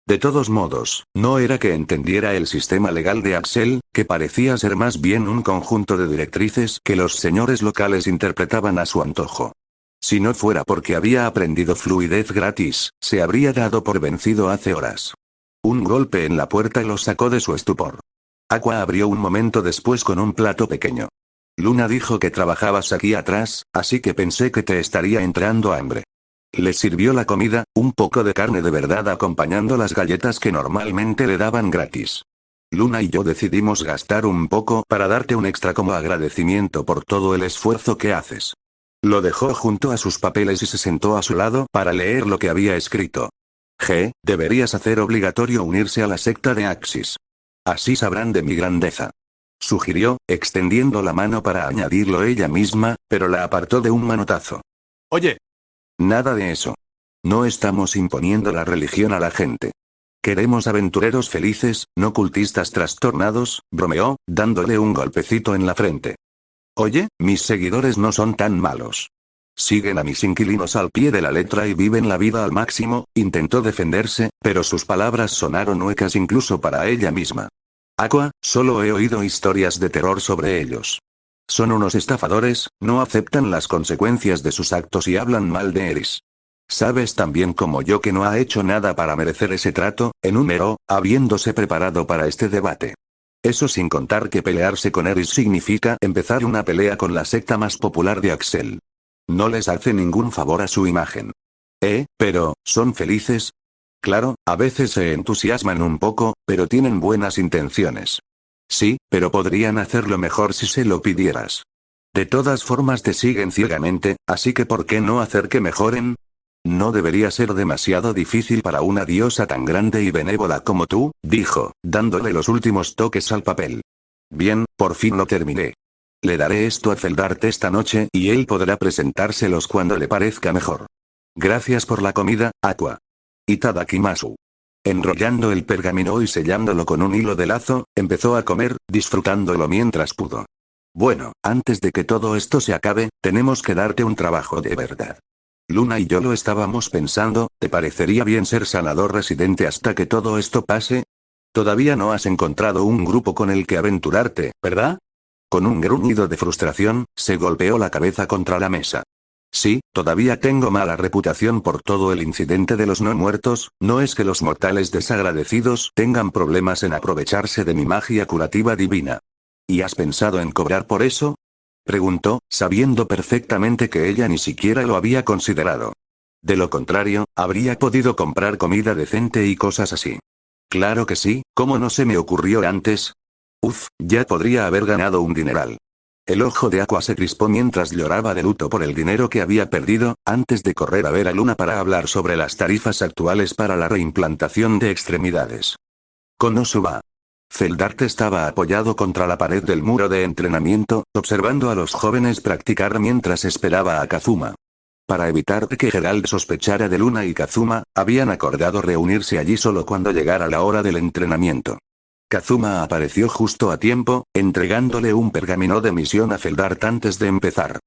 De todos modos, no era que entendiera el sistema legal de Axel, que parecía ser más bien un conjunto de directrices que los señores locales interpretaban a su antojo. Si no fuera porque había aprendido fluidez gratis, se habría dado por vencido hace horas. Un golpe en la puerta lo sacó de su estupor. Aqua abrió un momento después con un plato pequeño. Luna dijo que trabajabas aquí atrás, así que pensé que te estaría entrando hambre. Le sirvió la comida, un poco de carne de verdad acompañando las galletas que normalmente le daban gratis. Luna y yo decidimos gastar un poco para darte un extra como agradecimiento por todo el esfuerzo que haces. Lo dejó junto a sus papeles y se sentó a su lado para leer lo que había escrito. Deberías hacer obligatorio unirse a la secta de Axis. Así sabrán de mi grandeza. Sugirió, extendiendo la mano para añadirlo ella misma, pero la apartó de un manotazo. Oye, Nada de eso. No estamos imponiendo la religión a la gente. Queremos aventureros felices, no cultistas trastornados, bromeó, dándole un golpecito en la frente. Oye, mis seguidores no son tan malos. Siguen a mis inquilinos al pie de la letra y viven la vida al máximo, intentó defenderse, pero sus palabras sonaron huecas incluso para ella misma. Aqua, solo he oído historias de terror sobre ellos. Son unos estafadores, no aceptan las consecuencias de sus actos y hablan mal de Eris. Sabes tan bien como yo que no ha hecho nada para merecer ese trato, enumeró, habiéndose preparado para este debate. Eso sin contar que pelearse con Eris significa empezar una pelea con la secta más popular de Axel. No les hace ningún favor a su imagen. Pero, ¿son felices? Claro, a veces se entusiasman un poco, pero tienen buenas intenciones. Sí, pero podrían hacerlo mejor si se lo pidieras. De todas formas te siguen ciegamente, así que ¿por qué no hacer que mejoren? No debería ser demasiado difícil para una diosa tan grande y benévola como tú, dijo, dándole los últimos toques al papel. Bien, por fin lo terminé. Le daré esto a Feldart esta noche y él podrá presentárselos cuando le parezca mejor. Gracias por la comida, Aqua. Itadakimasu. Enrollando el pergamino y sellándolo con un hilo de lazo, empezó a comer, disfrutándolo mientras pudo. Bueno, antes de que todo esto se acabe, tenemos que darte un trabajo de verdad. Luna y yo lo estábamos pensando, ¿te parecería bien ser sanador residente hasta que todo esto pase? Todavía no has encontrado un grupo con el que aventurarte, ¿verdad? Con un gruñido de frustración, se golpeó la cabeza contra la mesa. Sí, todavía tengo mala reputación por todo el incidente de los no muertos, no es que los mortales desagradecidos tengan problemas en aprovecharse de mi magia curativa divina. ¿Y has pensado en cobrar por eso? Preguntó, sabiendo perfectamente que ella ni siquiera lo había considerado. De lo contrario, habría podido comprar comida decente y cosas así. Claro que sí, ¿cómo no se me ocurrió antes? Ya podría haber ganado un dineral. El ojo de Aqua se crispó mientras lloraba de luto por el dinero que había perdido, antes de correr a ver a Luna para hablar sobre las tarifas actuales para la reimplantación de extremidades. Konosuba. Feldart estaba apoyado contra la pared del muro de entrenamiento, observando a los jóvenes practicar mientras esperaba a Kazuma. Para evitar que Gerald sospechara de Luna y Kazuma, habían acordado reunirse allí solo cuando llegara la hora del entrenamiento. Kazuma apareció justo a tiempo, entregándole un pergamino de misión a Feldart antes de empezar.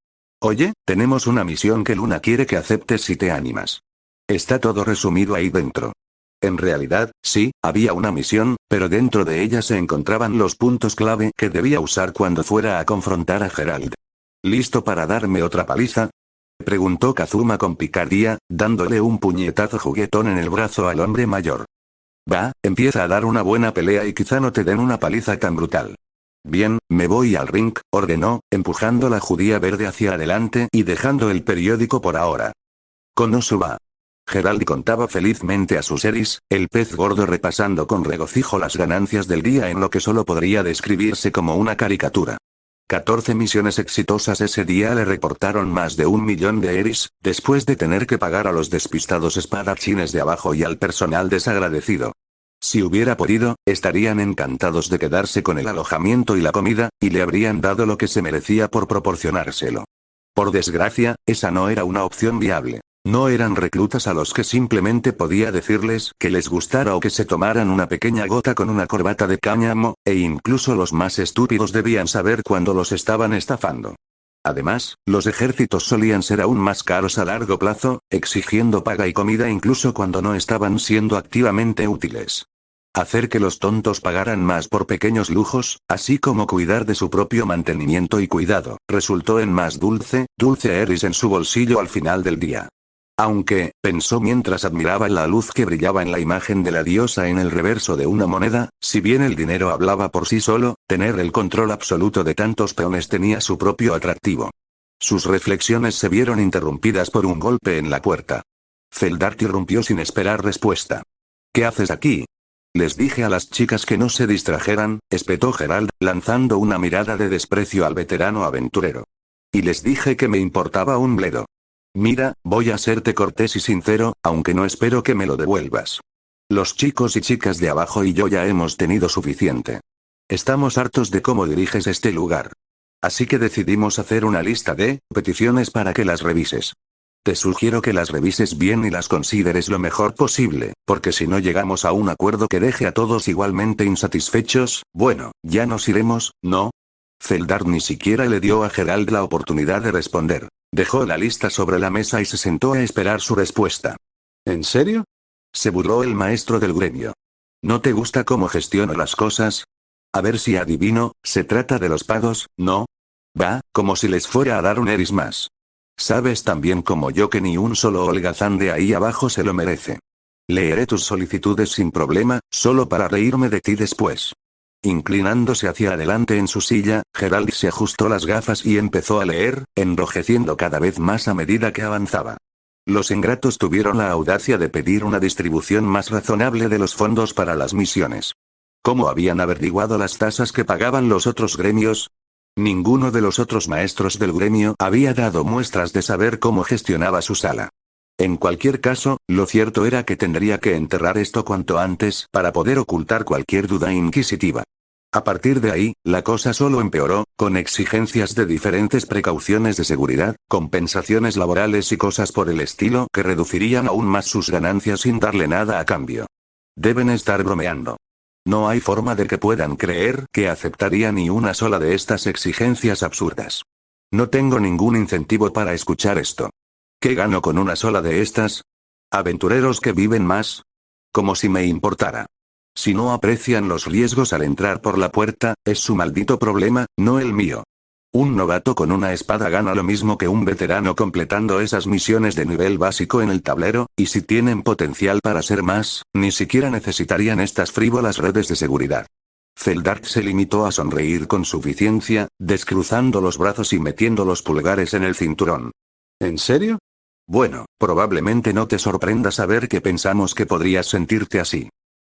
Oye, tenemos una misión que Luna quiere que aceptes si te animas. Está todo resumido ahí dentro. En realidad, sí, había una misión, pero dentro de ella se encontraban los puntos clave que debía usar cuando fuera a confrontar a Gerald. ¿Listo para darme otra paliza?, preguntó Kazuma con picardía, dándole un puñetazo juguetón en el brazo al hombre mayor. Va, empieza a dar una buena pelea y quizá no te den una paliza tan brutal. Bien, me voy al ring, ordenó, empujando la judía verde hacia adelante y dejando el periódico por ahora. Konosuba. Gerald contaba felizmente a sus Eris, el pez gordo repasando con regocijo las ganancias del día en lo que solo podría describirse como una caricatura. 14 misiones exitosas ese día le reportaron más de 1 millón de Eris, después de tener que pagar a los despistados espadachines de abajo y al personal desagradecido. Si hubiera podido, estarían encantados de quedarse con el alojamiento y la comida, y le habrían dado lo que se merecía por proporcionárselo. Por desgracia, esa no era una opción viable. No eran reclutas a los que simplemente podía decirles que les gustara o que se tomaran una pequeña gota con una corbata de cáñamo, e incluso los más estúpidos debían saber cuando los estaban estafando. Además, los ejércitos solían ser aún más caros a largo plazo, exigiendo paga y comida incluso cuando no estaban siendo activamente útiles. Hacer que los tontos pagaran más por pequeños lujos, así como cuidar de su propio mantenimiento y cuidado, resultó en más dulce Eris en su bolsillo al final del día. Aunque, pensó mientras admiraba la luz que brillaba en la imagen de la diosa en el reverso de una moneda, si bien el dinero hablaba por sí solo, tener el control absoluto de tantos peones tenía su propio atractivo. Sus reflexiones se vieron interrumpidas por un golpe en la puerta. Feldart irrumpió sin esperar respuesta. ¿Qué haces aquí? Les dije a las chicas que no se distrajeran, espetó Gerald, lanzando una mirada de desprecio al veterano aventurero. Y les dije que me importaba un bledo. Mira, voy a serte cortés y sincero, aunque no espero que me lo devuelvas. Los chicos y chicas de abajo y yo ya hemos tenido suficiente. Estamos hartos de cómo diriges este lugar. Así que decidimos hacer una lista de peticiones para que las revises. Te sugiero que las revises bien y las consideres lo mejor posible, porque si no llegamos a un acuerdo que deje a todos igualmente insatisfechos, bueno, ya nos iremos, ¿no? Feldart ni siquiera le dio a Gerald la oportunidad de responder. Dejó la lista sobre la mesa y se sentó a esperar su respuesta. ¿En serio? Se burló el maestro del gremio. ¿No te gusta cómo gestiono las cosas? A ver si adivino, se trata de los pagos, ¿no? Va, como si les fuera a dar un eris más. Sabes tan bien como yo que ni un solo holgazán de ahí abajo se lo merece. Leeré tus solicitudes sin problema, solo para reírme de ti después. Inclinándose hacia adelante en su silla, Gerald se ajustó las gafas y empezó a leer, enrojeciendo cada vez más a medida que avanzaba. Los ingratos tuvieron la audacia de pedir una distribución más razonable de los fondos para las misiones. ¿Cómo habían averiguado las tasas que pagaban los otros gremios? Ninguno de los otros maestros del gremio había dado muestras de saber cómo gestionaba su sala. En cualquier caso, lo cierto era que tendría que enterrar esto cuanto antes para poder ocultar cualquier duda inquisitiva. A partir de ahí, la cosa solo empeoró, con exigencias de diferentes precauciones de seguridad, compensaciones laborales y cosas por el estilo que reducirían aún más sus ganancias sin darle nada a cambio. Deben estar bromeando. No hay forma de que puedan creer que aceptaría ni una sola de estas exigencias absurdas. No tengo ningún incentivo para escuchar esto. ¿Qué gano con una sola de estas? ¿Aventureros que viven más? Como si me importara. Si no aprecian los riesgos al entrar por la puerta, es su maldito problema, no el mío. Un novato con una espada gana lo mismo que un veterano completando esas misiones de nivel básico en el tablero, y si tienen potencial para ser más, ni siquiera necesitarían estas frívolas redes de seguridad. Feldart se limitó a sonreír con suficiencia, descruzando los brazos y metiendo los pulgares en el cinturón. ¿En serio? Bueno, probablemente no te sorprenda saber que pensamos que podrías sentirte así.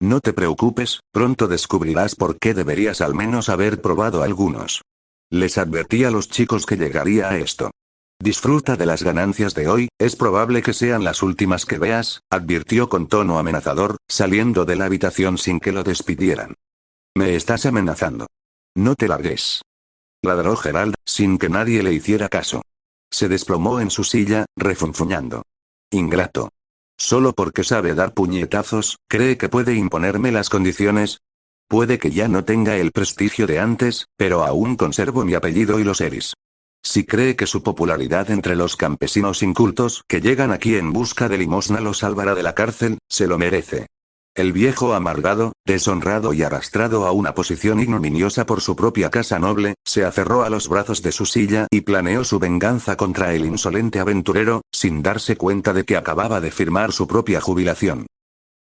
No te preocupes, pronto descubrirás por qué deberías al menos haber probado algunos. Les advertí a los chicos que llegaría a esto. Disfruta de las ganancias de hoy, es probable que sean las últimas que veas, advirtió con tono amenazador, saliendo de la habitación sin que lo despidieran. Me estás amenazando. No te largues. Ladró Gerald, sin que nadie le hiciera caso. Se desplomó en su silla, refunfuñando. Ingrato. Solo porque sabe dar puñetazos, ¿cree que puede imponerme las condiciones? Puede que ya no tenga el prestigio de antes, pero aún conservo mi apellido y los eris. Si cree que su popularidad entre los campesinos incultos que llegan aquí en busca de limosna lo salvará de la cárcel, se lo merece. El viejo amargado, deshonrado y arrastrado a una posición ignominiosa por su propia casa noble, se aferró a los brazos de su silla y planeó su venganza contra el insolente aventurero, sin darse cuenta de que acababa de firmar su propia jubilación.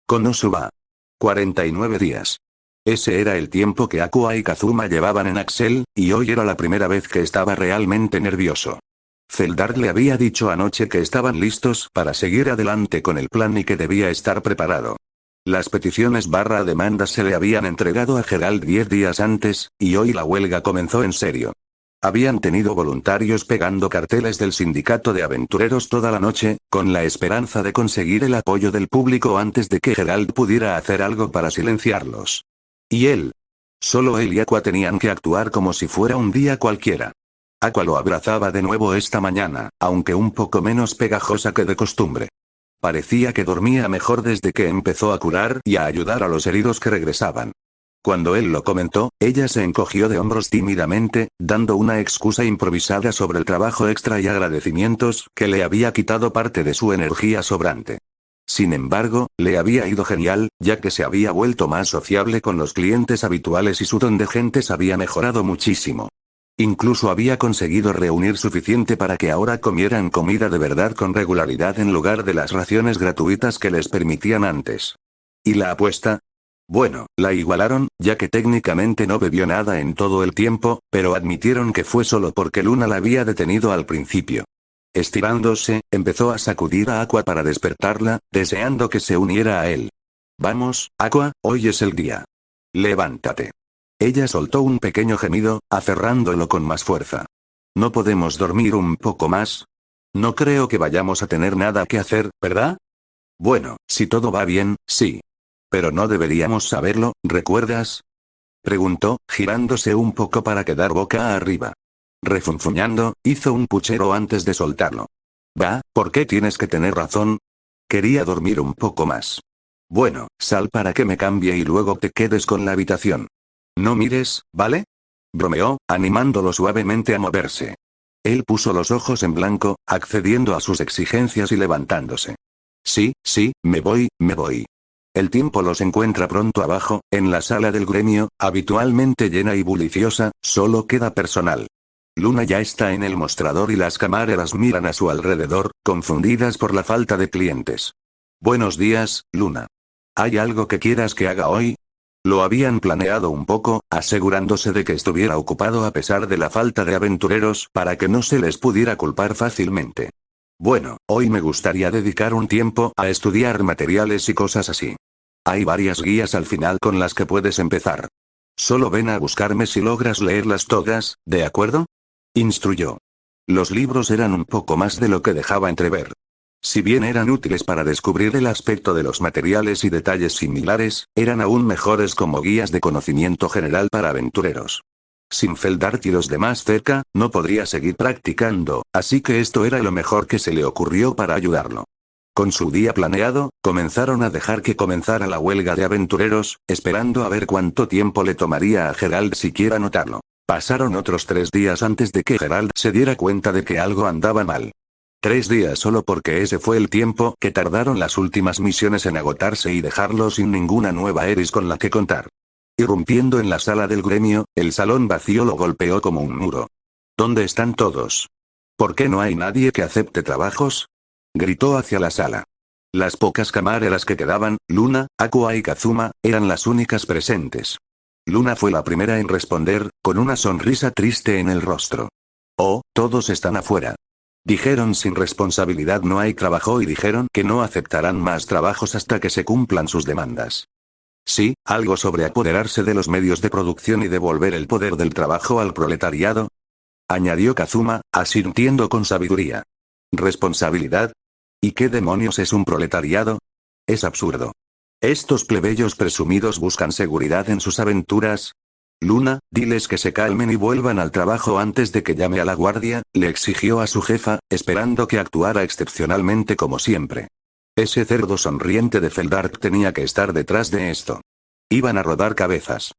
Konosuba. 49 días. Ese era el tiempo que Aqua y Kazuma llevaban en Axel, y hoy era la primera vez que estaba realmente nervioso. Feldart le había dicho anoche que estaban listos para seguir adelante con el plan y que debía estar preparado. Las peticiones / demandas se le habían entregado a Gerald 10 días antes, y hoy la huelga comenzó en serio. Habían tenido voluntarios pegando carteles del sindicato de aventureros toda la noche, con la esperanza de conseguir el apoyo del público antes de que Gerald pudiera hacer algo para silenciarlos. Y él. Solo él y Aqua tenían que actuar como si fuera un día cualquiera. Aqua lo abrazaba de nuevo esta mañana, aunque un poco menos pegajosa que de costumbre. Parecía que dormía mejor desde que empezó a curar y a ayudar a los heridos que regresaban. Cuando él lo comentó, ella se encogió de hombros tímidamente, dando una excusa improvisada sobre el trabajo extra y agradecimientos que le había quitado parte de su energía sobrante. Sin embargo, le había ido genial, ya que se había vuelto más sociable con los clientes habituales y su don de gentes había mejorado muchísimo. Incluso había conseguido reunir suficiente para que ahora comieran comida de verdad con regularidad en lugar de las raciones gratuitas que les permitían antes. ¿Y la apuesta? Bueno, la igualaron, ya que técnicamente no bebió nada en todo el tiempo, pero admitieron que fue solo porque Luna la había detenido al principio. Estirándose, empezó a sacudir a Aqua para despertarla, deseando que se uniera a él. Vamos, Aqua, hoy es el día. Levántate. Ella soltó un pequeño gemido, aferrándolo con más fuerza. ¿No podemos dormir un poco más? No creo que vayamos a tener nada que hacer, ¿verdad? Bueno, si todo va bien, sí. Pero no deberíamos saberlo, ¿recuerdas? Preguntó, girándose un poco para quedar boca arriba. Refunfuñando, hizo un puchero antes de soltarlo. Va, ¿por qué tienes que tener razón? Quería dormir un poco más. Bueno, sal para que me cambie y luego te quedes con la habitación. No mires, ¿vale? Bromeó, animándolo suavemente a moverse. Él puso los ojos en blanco, accediendo a sus exigencias y levantándose. Sí, sí, me voy, me voy. El tiempo los encuentra pronto abajo, en la sala del gremio, habitualmente llena y bulliciosa, solo queda personal. Luna ya está en el mostrador y las camareras miran a su alrededor, confundidas por la falta de clientes. Buenos días, Luna. ¿Hay algo que quieras que haga hoy? Lo habían planeado un poco, asegurándose de que estuviera ocupado a pesar de la falta de aventureros para que no se les pudiera culpar fácilmente. Bueno, hoy me gustaría dedicar un tiempo a estudiar materiales y cosas así. Hay varias guías al final con las que puedes empezar. Solo ven a buscarme si logras leerlas todas, ¿de acuerdo? Instruyó. Los libros eran un poco más de lo que dejaba entrever. Si bien eran útiles para descubrir el aspecto de los materiales y detalles similares, eran aún mejores como guías de conocimiento general para aventureros. Sin Feldart y los demás cerca, no podría seguir practicando, así que esto era lo mejor que se le ocurrió para ayudarlo. Con su día planeado, comenzaron a dejar que comenzara la huelga de aventureros, esperando a ver cuánto tiempo le tomaría a Gerald siquiera notarlo. Pasaron otros 3 días antes de que Gerald se diera cuenta de que algo andaba mal. 3 días solo porque ese fue el tiempo que tardaron las últimas misiones en agotarse y dejarlo sin ninguna nueva Eris con la que contar. Irrumpiendo en la sala del gremio, el salón vacío lo golpeó como un muro. ¿Dónde están todos? ¿Por qué no hay nadie que acepte trabajos? Gritó hacia la sala. Las pocas camareras que quedaban, Luna, Aqua y Kazuma, eran las únicas presentes. Luna fue la primera en responder, con una sonrisa triste en el rostro. Oh, todos están afuera. Dijeron sin responsabilidad no hay trabajo y dijeron que no aceptarán más trabajos hasta que se cumplan sus demandas. Sí, algo sobre apoderarse de los medios de producción y devolver el poder del trabajo al proletariado. Añadió Kazuma, asintiendo con sabiduría. ¿Responsabilidad? ¿Y qué demonios es un proletariado? Es absurdo. Estos plebeyos presumidos buscan seguridad en sus aventuras. Luna, diles que se calmen y vuelvan al trabajo antes de que llame a la guardia, le exigió a su jefa, esperando que actuara excepcionalmente como siempre. Ese cerdo sonriente de Feldart tenía que estar detrás de esto. Iban a rodar cabezas.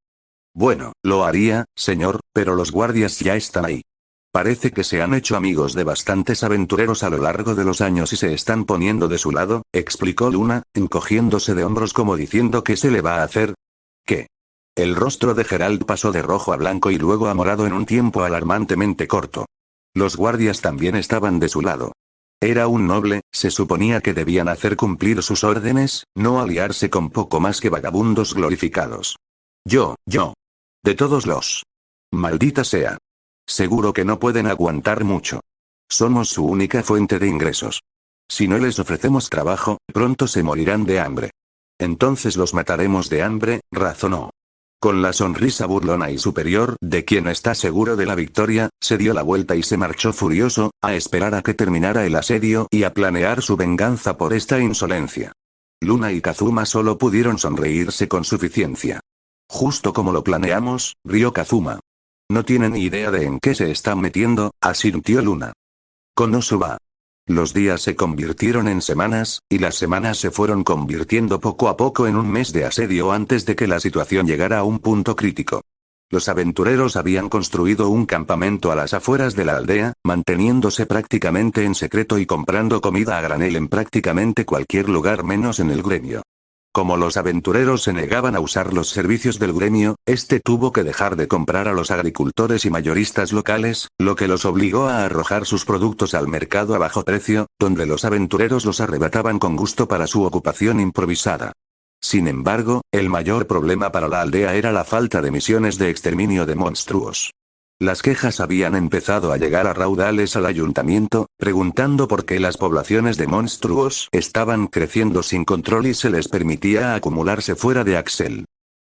Bueno, lo haría, señor, pero los guardias ya están ahí. Parece que se han hecho amigos de bastantes aventureros a lo largo de los años y se están poniendo de su lado, explicó Luna, encogiéndose de hombros como diciendo ¿qué se le va a hacer? ¿Qué? El rostro de Gerald pasó de rojo a blanco y luego a morado en un tiempo alarmantemente corto. Los guardias también estaban de su lado. Era un noble, se suponía que debían hacer cumplir sus órdenes, no aliarse con poco más que vagabundos glorificados. Yo. De todos los. Maldita sea. Seguro que no pueden aguantar mucho. Somos su única fuente de ingresos. Si no les ofrecemos trabajo, pronto se morirán de hambre. Entonces los mataremos de hambre, razonó. Con la sonrisa burlona y superior de quien está seguro de la victoria, se dio la vuelta y se marchó furioso, a esperar a que terminara el asedio y a planear su venganza por esta insolencia. Luna y Kazuma solo pudieron sonreírse con suficiencia. Justo como lo planeamos, rió Kazuma. No tienen ni idea de en qué se están metiendo, asintió Luna. Konosuba. Los días se convirtieron en semanas, y las semanas se fueron convirtiendo poco a poco en un mes de asedio antes de que la situación llegara a un punto crítico. Los aventureros habían construido un campamento a las afueras de la aldea, manteniéndose prácticamente en secreto y comprando comida a granel en prácticamente cualquier lugar menos en el gremio. Como los aventureros se negaban a usar los servicios del gremio, este tuvo que dejar de comprar a los agricultores y mayoristas locales, lo que los obligó a arrojar sus productos al mercado a bajo precio, donde los aventureros los arrebataban con gusto para su ocupación improvisada. Sin embargo, el mayor problema para la aldea era la falta de misiones de exterminio de monstruos. Las quejas habían empezado a llegar a raudales al ayuntamiento, preguntando por qué las poblaciones de monstruos estaban creciendo sin control y se les permitía acumularse fuera de Axel.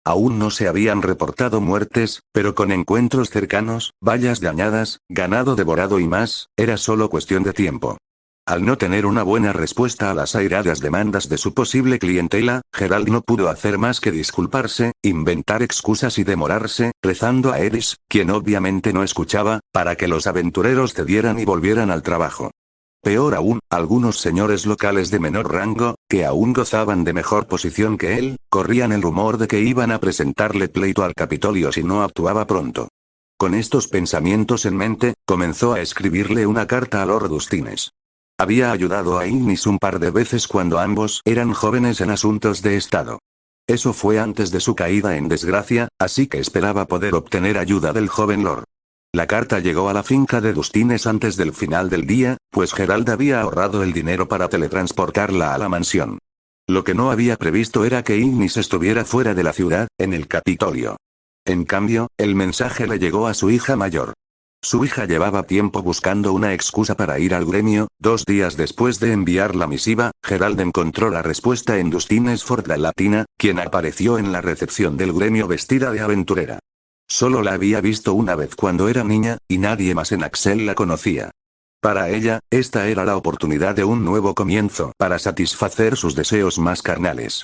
Aún no se habían reportado muertes, pero con encuentros cercanos, vallas dañadas, ganado devorado y más, era solo cuestión de tiempo. Al no tener una buena respuesta a las airadas demandas de su posible clientela, Geralt no pudo hacer más que disculparse, inventar excusas y demorarse, rezando a Eris, quien obviamente no escuchaba, para que los aventureros cedieran y volvieran al trabajo. Peor aún, algunos señores locales de menor rango, que aún gozaban de mejor posición que él, corrían el rumor de que iban a presentarle pleito al Capitolio si no actuaba pronto. Con estos pensamientos en mente, comenzó a escribirle una carta a Lord Hustines. Había ayudado a Ignis un par de veces cuando ambos eran jóvenes en asuntos de estado. Eso fue antes de su caída en desgracia, así que esperaba poder obtener ayuda del joven Lord. La carta llegó a la finca de Hustines antes del final del día, pues Geralt había ahorrado el dinero para teletransportarla a la mansión. Lo que no había previsto era que Ignis estuviera fuera de la ciudad, en el Capitolio. En cambio, el mensaje le llegó a su hija mayor. Su hija llevaba tiempo buscando una excusa para ir al gremio. 2 días después de enviar la misiva, Geralt encontró la respuesta en Hustines Ford la Latina, quien apareció en la recepción del gremio vestida de aventurera. Solo la había visto una vez cuando era niña, y nadie más en Axel la conocía. Para ella, esta era la oportunidad de un nuevo comienzo para satisfacer sus deseos más carnales.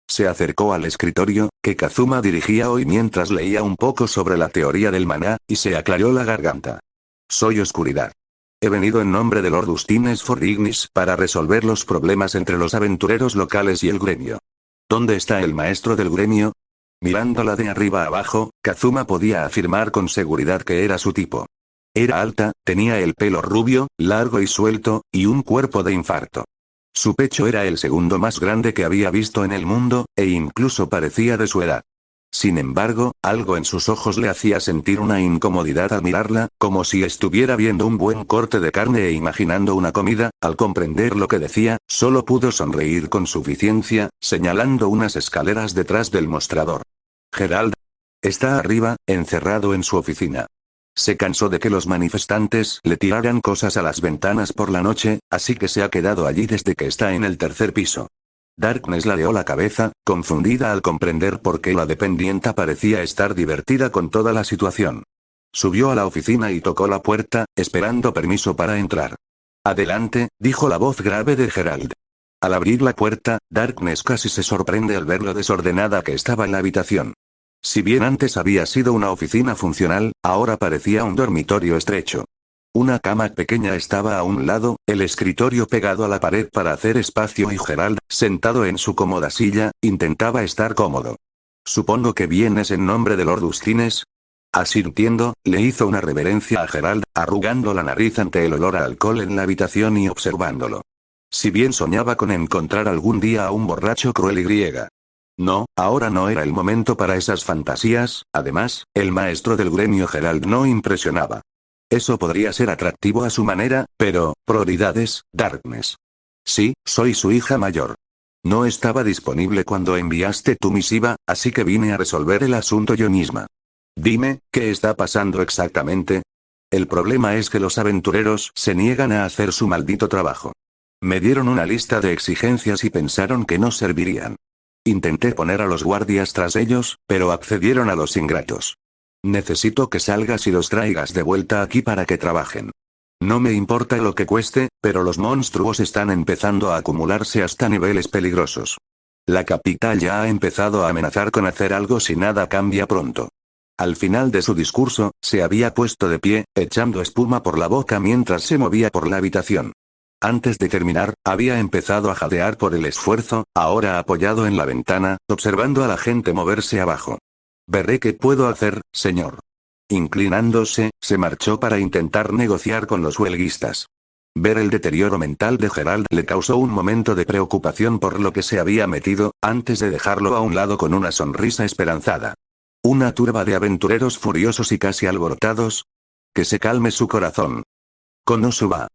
Se acercó al escritorio, que Kazuma dirigía hoy mientras leía un poco sobre la teoría del maná, y se aclaró la garganta. Soy oscuridad. He venido en nombre de Lord Hustines for Ignis para resolver los problemas entre los aventureros locales y el gremio. ¿Dónde está el maestro del gremio? Mirándola de arriba abajo, Kazuma podía afirmar con seguridad que era su tipo. Era alta, tenía el pelo rubio, largo y suelto, y un cuerpo de infarto. Su pecho era el segundo más grande que había visto en el mundo, e incluso parecía de su edad. Sin embargo, algo en sus ojos le hacía sentir una incomodidad al mirarla, como si estuviera viendo un buen corte de carne e imaginando una comida. Al comprender lo que decía, solo pudo sonreír con suficiencia, señalando unas escaleras detrás del mostrador. Geralt está arriba, encerrado en su oficina. Se cansó de que los manifestantes le tiraran cosas a las ventanas por la noche, así que se ha quedado allí desde que está en el 3er piso. Darkness ladeó la cabeza, confundida al comprender por qué la dependienta parecía estar divertida con toda la situación. Subió a la oficina y tocó la puerta, esperando permiso para entrar. Adelante, dijo la voz grave de Geralt. Al abrir la puerta, Darkness casi se sorprende al ver lo desordenada que estaba la habitación. Si bien antes había sido una oficina funcional, ahora parecía un dormitorio estrecho. Una cama pequeña estaba a un lado, el escritorio pegado a la pared para hacer espacio y Geralt, sentado en su cómoda silla, intentaba estar cómodo. Supongo que vienes en nombre de Lord Hustines. Asintiendo, le hizo una reverencia a Geralt, arrugando la nariz ante el olor a alcohol en la habitación y observándolo. Si bien soñaba con encontrar algún día a un borracho cruel y griega. No, ahora no era el momento para esas fantasías. Además, el maestro del gremio Geralt no impresionaba. Eso podría ser atractivo a su manera, pero, prioridades, Darkness. Sí, soy su hija mayor. No estaba disponible cuando enviaste tu misiva, así que vine a resolver el asunto yo misma. Dime, ¿qué está pasando exactamente? El problema es que los aventureros se niegan a hacer su maldito trabajo. Me dieron una lista de exigencias y pensaron que no servirían. Intenté poner a los guardias tras ellos, pero accedieron a los ingratos. Necesito que salgas y los traigas de vuelta aquí para que trabajen. No me importa lo que cueste, pero los monstruos están empezando a acumularse hasta niveles peligrosos. La capital ya ha empezado a amenazar con hacer algo si nada cambia pronto. Al final de su discurso, se había puesto de pie, echando espuma por la boca mientras se movía por la habitación. Antes de terminar, había empezado a jadear por el esfuerzo, ahora apoyado en la ventana, observando a la gente moverse abajo. Veré qué puedo hacer, señor. Inclinándose, se marchó para intentar negociar con los huelguistas. Ver el deterioro mental de Geralt le causó un momento de preocupación por lo que se había metido, antes de dejarlo a un lado con una sonrisa esperanzada. ¿Una turba de aventureros furiosos y casi alborotados? Que se calme su corazón. Konosuba.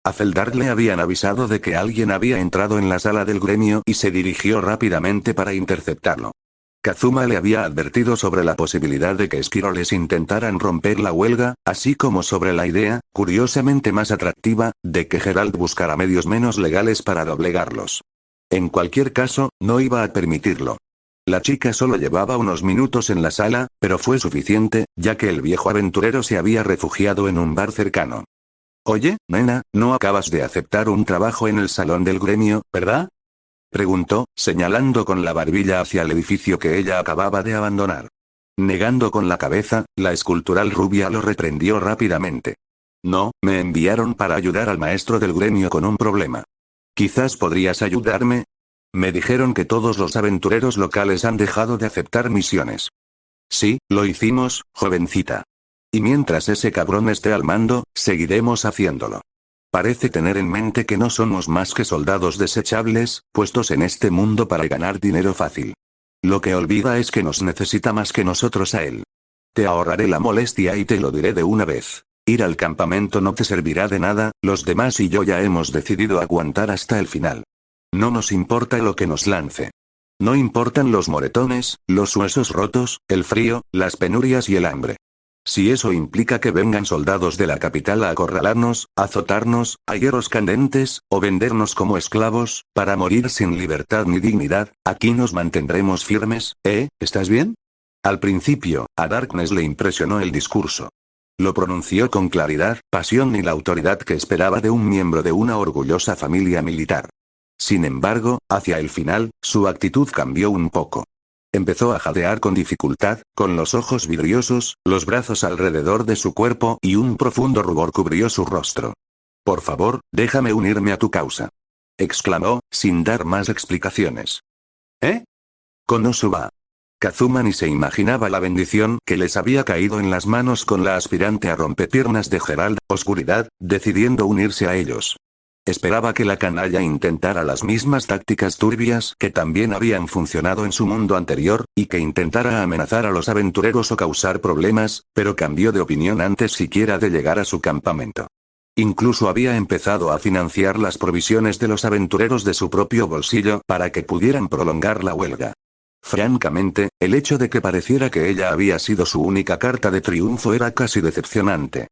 A Feldar le habían avisado de que alguien había entrado en la sala del gremio y se dirigió rápidamente para interceptarlo. Kazuma le había advertido sobre la posibilidad de que esquiroles intentaran romper la huelga, así como sobre la idea, curiosamente más atractiva, de que Gerald buscara medios menos legales para doblegarlos. En cualquier caso, no iba a permitirlo. La chica solo llevaba unos minutos en la sala, pero fue suficiente, ya que el viejo aventurero se había refugiado en un bar cercano. Oye, nena, no acabas de aceptar un trabajo en el salón del gremio, ¿verdad? Preguntó, señalando con la barbilla hacia el edificio que ella acababa de abandonar. Negando con la cabeza, la escultural rubia lo reprendió rápidamente. No, me enviaron para ayudar al maestro del gremio con un problema. ¿Quizás podrías ayudarme? Me dijeron que todos los aventureros locales han dejado de aceptar misiones. Sí, lo hicimos, jovencita. Y mientras ese cabrón esté al mando, seguiremos haciéndolo. Parece tener en mente que no somos más que soldados desechables, puestos en este mundo para ganar dinero fácil. Lo que olvida es que nos necesita más que nosotros a él. Te ahorraré la molestia y te lo diré de una vez. Ir al campamento no te servirá de nada, los demás y yo ya hemos decidido aguantar hasta el final. No nos importa lo que nos lance. No importan los moretones, los huesos rotos, el frío, las penurias y el hambre. Si eso implica que vengan soldados de la capital a acorralarnos, azotarnos, a hierros candentes, o vendernos como esclavos, para morir sin libertad ni dignidad, aquí nos mantendremos firmes, ¿eh? ¿Estás bien? Al principio, a Darkness le impresionó el discurso. Lo pronunció con claridad, pasión y la autoridad que esperaba de un miembro de una orgullosa familia militar. Sin embargo, hacia el final, su actitud cambió un poco. Empezó a jadear con dificultad, con los ojos vidriosos, los brazos alrededor de su cuerpo y un profundo rubor cubrió su rostro. Por favor, déjame unirme a tu causa. Exclamó, sin dar más explicaciones. ¿Eh? Konosuba. Kazuma ni se imaginaba la bendición que les había caído en las manos con la aspirante a rompepiernas de Gerald, Oscuridad, decidiendo unirse a ellos. Esperaba que la canalla intentara las mismas tácticas turbias que también habían funcionado en su mundo anterior, y que intentara amenazar a los aventureros o causar problemas, pero cambió de opinión antes siquiera de llegar a su campamento. Incluso había empezado a financiar las provisiones de los aventureros de su propio bolsillo para que pudieran prolongar la huelga. Francamente, el hecho de que pareciera que ella había sido su única carta de triunfo era casi decepcionante.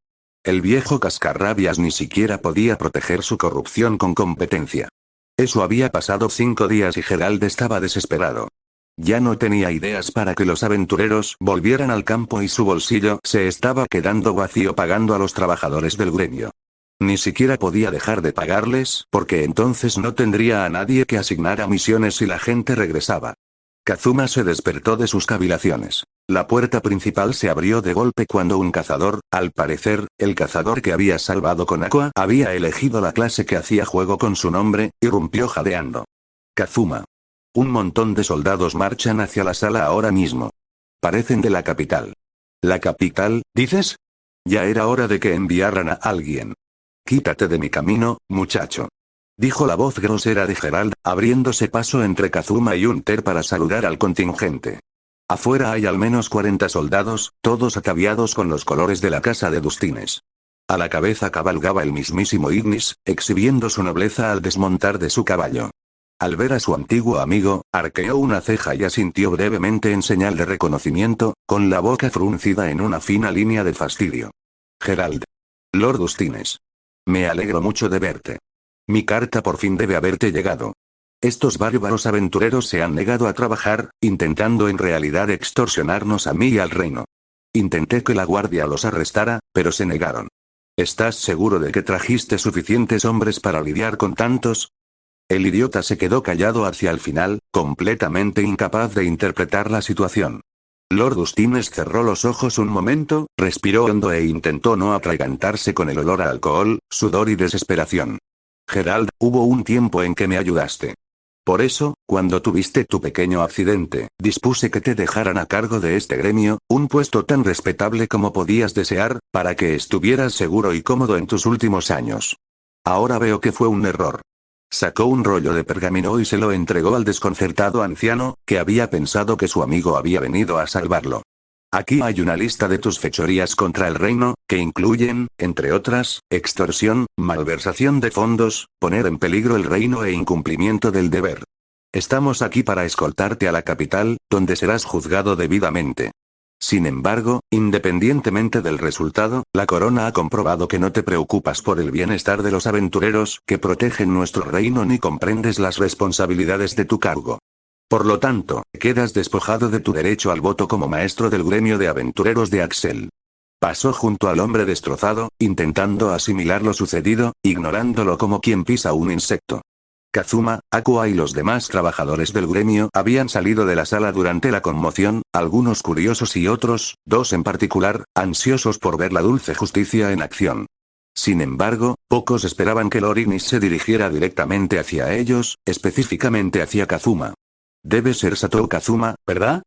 El viejo cascarrabias ni siquiera podía proteger su corrupción con competencia. Eso había pasado 5 días y Gerald estaba desesperado. Ya no tenía ideas para que los aventureros volvieran al campo y su bolsillo se estaba quedando vacío pagando a los trabajadores del gremio. Ni siquiera podía dejar de pagarles, porque entonces no tendría a nadie que asignara misiones si la gente regresaba. Kazuma se despertó de sus cavilaciones. La puerta principal se abrió de golpe cuando un cazador, al parecer, el cazador que había salvado con Aqua, había elegido la clase que hacía juego con su nombre, irrumpió jadeando. Kazuma. Un montón de soldados marchan hacia la sala ahora mismo. Parecen de la capital. ¿La capital, dices? Ya era hora de que enviaran a alguien. Quítate de mi camino, muchacho. Dijo la voz grosera de Gerald, abriéndose paso entre Kazuma y Hunter para saludar al contingente. Afuera hay al menos 40 soldados, todos ataviados con los colores de la casa de Dustines. A la cabeza cabalgaba el mismísimo Ignis, exhibiendo su nobleza al desmontar de su caballo. Al ver a su antiguo amigo, arqueó una ceja y asintió brevemente en señal de reconocimiento, con la boca fruncida en una fina línea de fastidio. Gerald. Lord Dustines. Me alegro mucho de verte. Mi carta por fin debe haberte llegado. Estos bárbaros aventureros se han negado a trabajar, intentando en realidad extorsionarnos a mí y al reino. Intenté que la guardia los arrestara, pero se negaron. ¿Estás seguro de que trajiste suficientes hombres para lidiar con tantos? El idiota se quedó callado hacia el final, completamente incapaz de interpretar la situación. Lord Dustines cerró los ojos un momento, respiró hondo e intentó no atragantarse con el olor a alcohol, sudor y desesperación. Gerald, hubo un tiempo en que me ayudaste. Por eso, cuando tuviste tu pequeño accidente, dispuse que te dejaran a cargo de este gremio, un puesto tan respetable como podías desear, para que estuvieras seguro y cómodo en tus últimos años. Ahora veo que fue un error. Sacó un rollo de pergamino y se lo entregó al desconcertado anciano, que había pensado que su amigo había venido a salvarlo. Aquí hay una lista de tus fechorías contra el reino, que incluyen, entre otras, extorsión, malversación de fondos, poner en peligro el reino e incumplimiento del deber. Estamos aquí para escoltarte a la capital, donde serás juzgado debidamente. Sin embargo, independientemente del resultado, la corona ha comprobado que no te preocupas por el bienestar de los aventureros que protegen nuestro reino ni comprendes las responsabilidades de tu cargo. Por lo tanto, quedas despojado de tu derecho al voto como maestro del gremio de aventureros de Axel. Pasó junto al hombre destrozado, intentando asimilar lo sucedido, ignorándolo como quien pisa un insecto. Kazuma, Aqua y los demás trabajadores del gremio habían salido de la sala durante la conmoción, algunos curiosos y otros, dos en particular, ansiosos por ver la dulce justicia en acción. Sin embargo, pocos esperaban que Lord Ignis se dirigiera directamente hacia ellos, específicamente hacia Kazuma. «Debe ser Satou Kazuma, ¿verdad?»,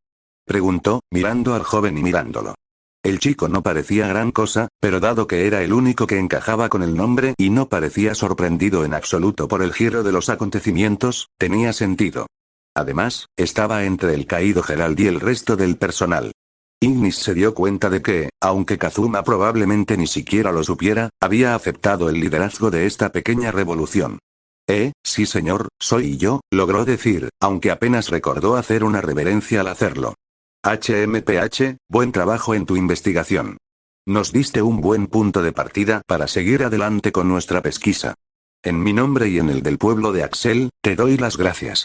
preguntó, mirando al joven y mirándolo. El chico no parecía gran cosa, pero dado que era el único que encajaba con el nombre y no parecía sorprendido en absoluto por el giro de los acontecimientos, tenía sentido. Además, estaba entre el caído Gerald y el resto del personal. Ignis se dio cuenta de que, aunque Kazuma probablemente ni siquiera lo supiera, había aceptado el liderazgo de esta pequeña revolución. Sí señor, soy yo, logró decir, aunque apenas recordó hacer una reverencia al hacerlo. HMPH, buen trabajo en tu investigación. Nos diste un buen punto de partida para seguir adelante con nuestra pesquisa. En mi nombre y en el del pueblo de Axel, te doy las gracias.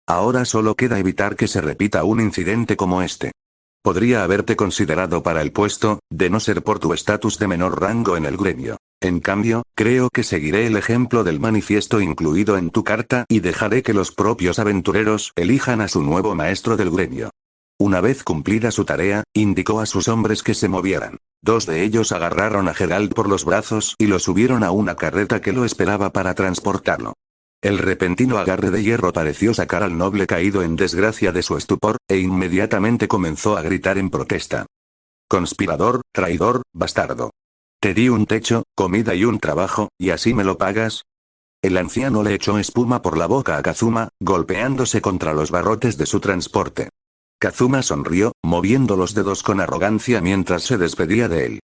Ahora solo queda evitar que se repita un incidente como este. Podría haberte considerado para el puesto, de no ser por tu estatus de menor rango en el gremio. En cambio, creo que seguiré el ejemplo del manifiesto incluido en tu carta y dejaré que los propios aventureros elijan a su nuevo maestro del gremio. Una vez cumplida su tarea, indicó a sus hombres que se movieran. Dos de ellos agarraron a Gerald por los brazos y lo subieron a una carreta que lo esperaba para transportarlo. El repentino agarre de hierro pareció sacar al noble caído en desgracia de su estupor, e inmediatamente comenzó a gritar en protesta. «Conspirador, traidor, bastardo. Te di un techo, comida y un trabajo, ¿y así me lo pagas?». El anciano le echó espuma por la boca a Kazuma, golpeándose contra los barrotes de su transporte. Kazuma sonrió, moviendo los dedos con arrogancia mientras se despedía de él.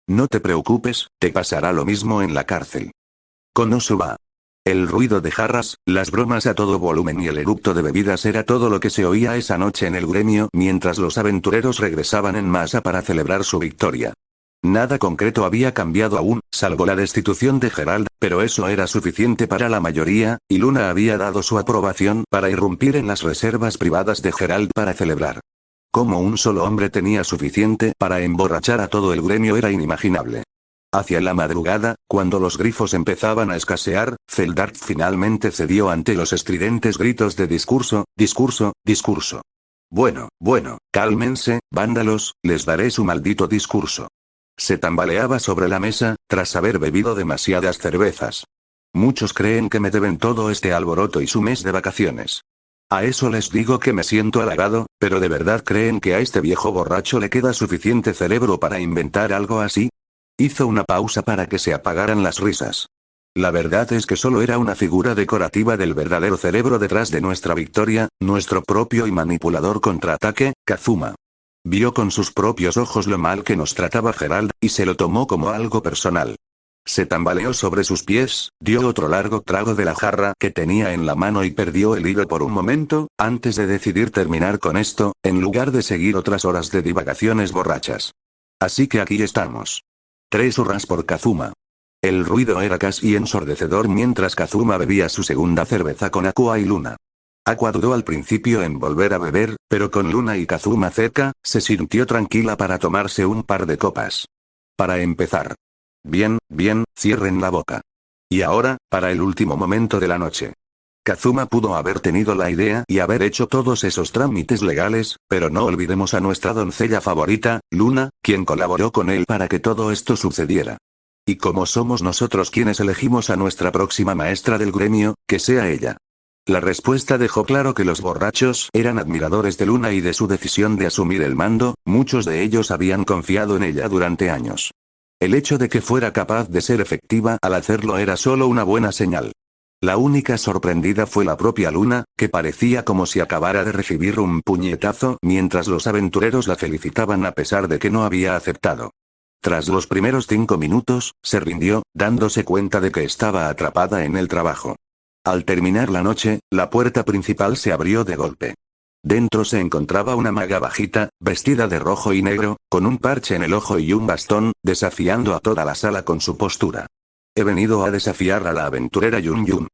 «No te preocupes, te pasará lo mismo en la cárcel». Konosuba. El ruido de jarras, las bromas a todo volumen y el eructo de bebidas era todo lo que se oía esa noche en el gremio mientras los aventureros regresaban en masa para celebrar su victoria. Nada concreto había cambiado aún, salvo la destitución de Gerald, pero eso era suficiente para la mayoría, y Luna había dado su aprobación para irrumpir en las reservas privadas de Gerald para celebrar. Cómo un solo hombre tenía suficiente para emborrachar a todo el gremio era inimaginable. Hacia la madrugada, cuando los grifos empezaban a escasear, Zeldart finalmente cedió ante los estridentes gritos de discurso, discurso, discurso. Bueno, cálmense, vándalos, les daré su maldito discurso. Se tambaleaba sobre la mesa, tras haber bebido demasiadas cervezas. Muchos creen que me deben todo este alboroto y su mes de vacaciones. A eso les digo que me siento halagado, pero ¿de verdad creen que a este viejo borracho le queda suficiente cerebro para inventar algo así? Hizo una pausa para que se apagaran las risas. La verdad es que solo era una figura decorativa del verdadero cerebro detrás de nuestra victoria, nuestro propio y manipulador contraataque, Kazuma. Vio con sus propios ojos lo mal que nos trataba Gerald, y se lo tomó como algo personal. Se tambaleó sobre sus pies, dio otro largo trago de la jarra que tenía en la mano y perdió el hilo por un momento, antes de decidir terminar con esto, en lugar de seguir otras horas de divagaciones borrachas. Así que aquí estamos. 3 hurras por Kazuma. El ruido era casi ensordecedor mientras Kazuma bebía su segunda cerveza con Aqua y Luna. Aqua dudó al principio en volver a beber, pero con Luna y Kazuma cerca, se sintió tranquila para tomarse un par de copas. Para empezar. Bien, cierren la boca. Y ahora, para el último momento de la noche. Kazuma pudo haber tenido la idea y haber hecho todos esos trámites legales, pero no olvidemos a nuestra doncella favorita, Luna, quien colaboró con él para que todo esto sucediera. Y como somos nosotros quienes elegimos a nuestra próxima maestra del gremio, que sea ella. La respuesta dejó claro que los borrachos eran admiradores de Luna y de su decisión de asumir el mando, muchos de ellos habían confiado en ella durante años. El hecho de que fuera capaz de ser efectiva al hacerlo era solo una buena señal. La única sorprendida fue la propia Luna, que parecía como si acabara de recibir un puñetazo mientras los aventureros la felicitaban a pesar de que no había aceptado. Tras los primeros 5 minutos, se rindió, dándose cuenta de que estaba atrapada en el trabajo. Al terminar la noche, la puerta principal se abrió de golpe. Dentro se encontraba una maga bajita, vestida de rojo y negro, con un parche en el ojo y un bastón, desafiando a toda la sala con su postura. He venido a desafiar a la aventurera Yun Yun.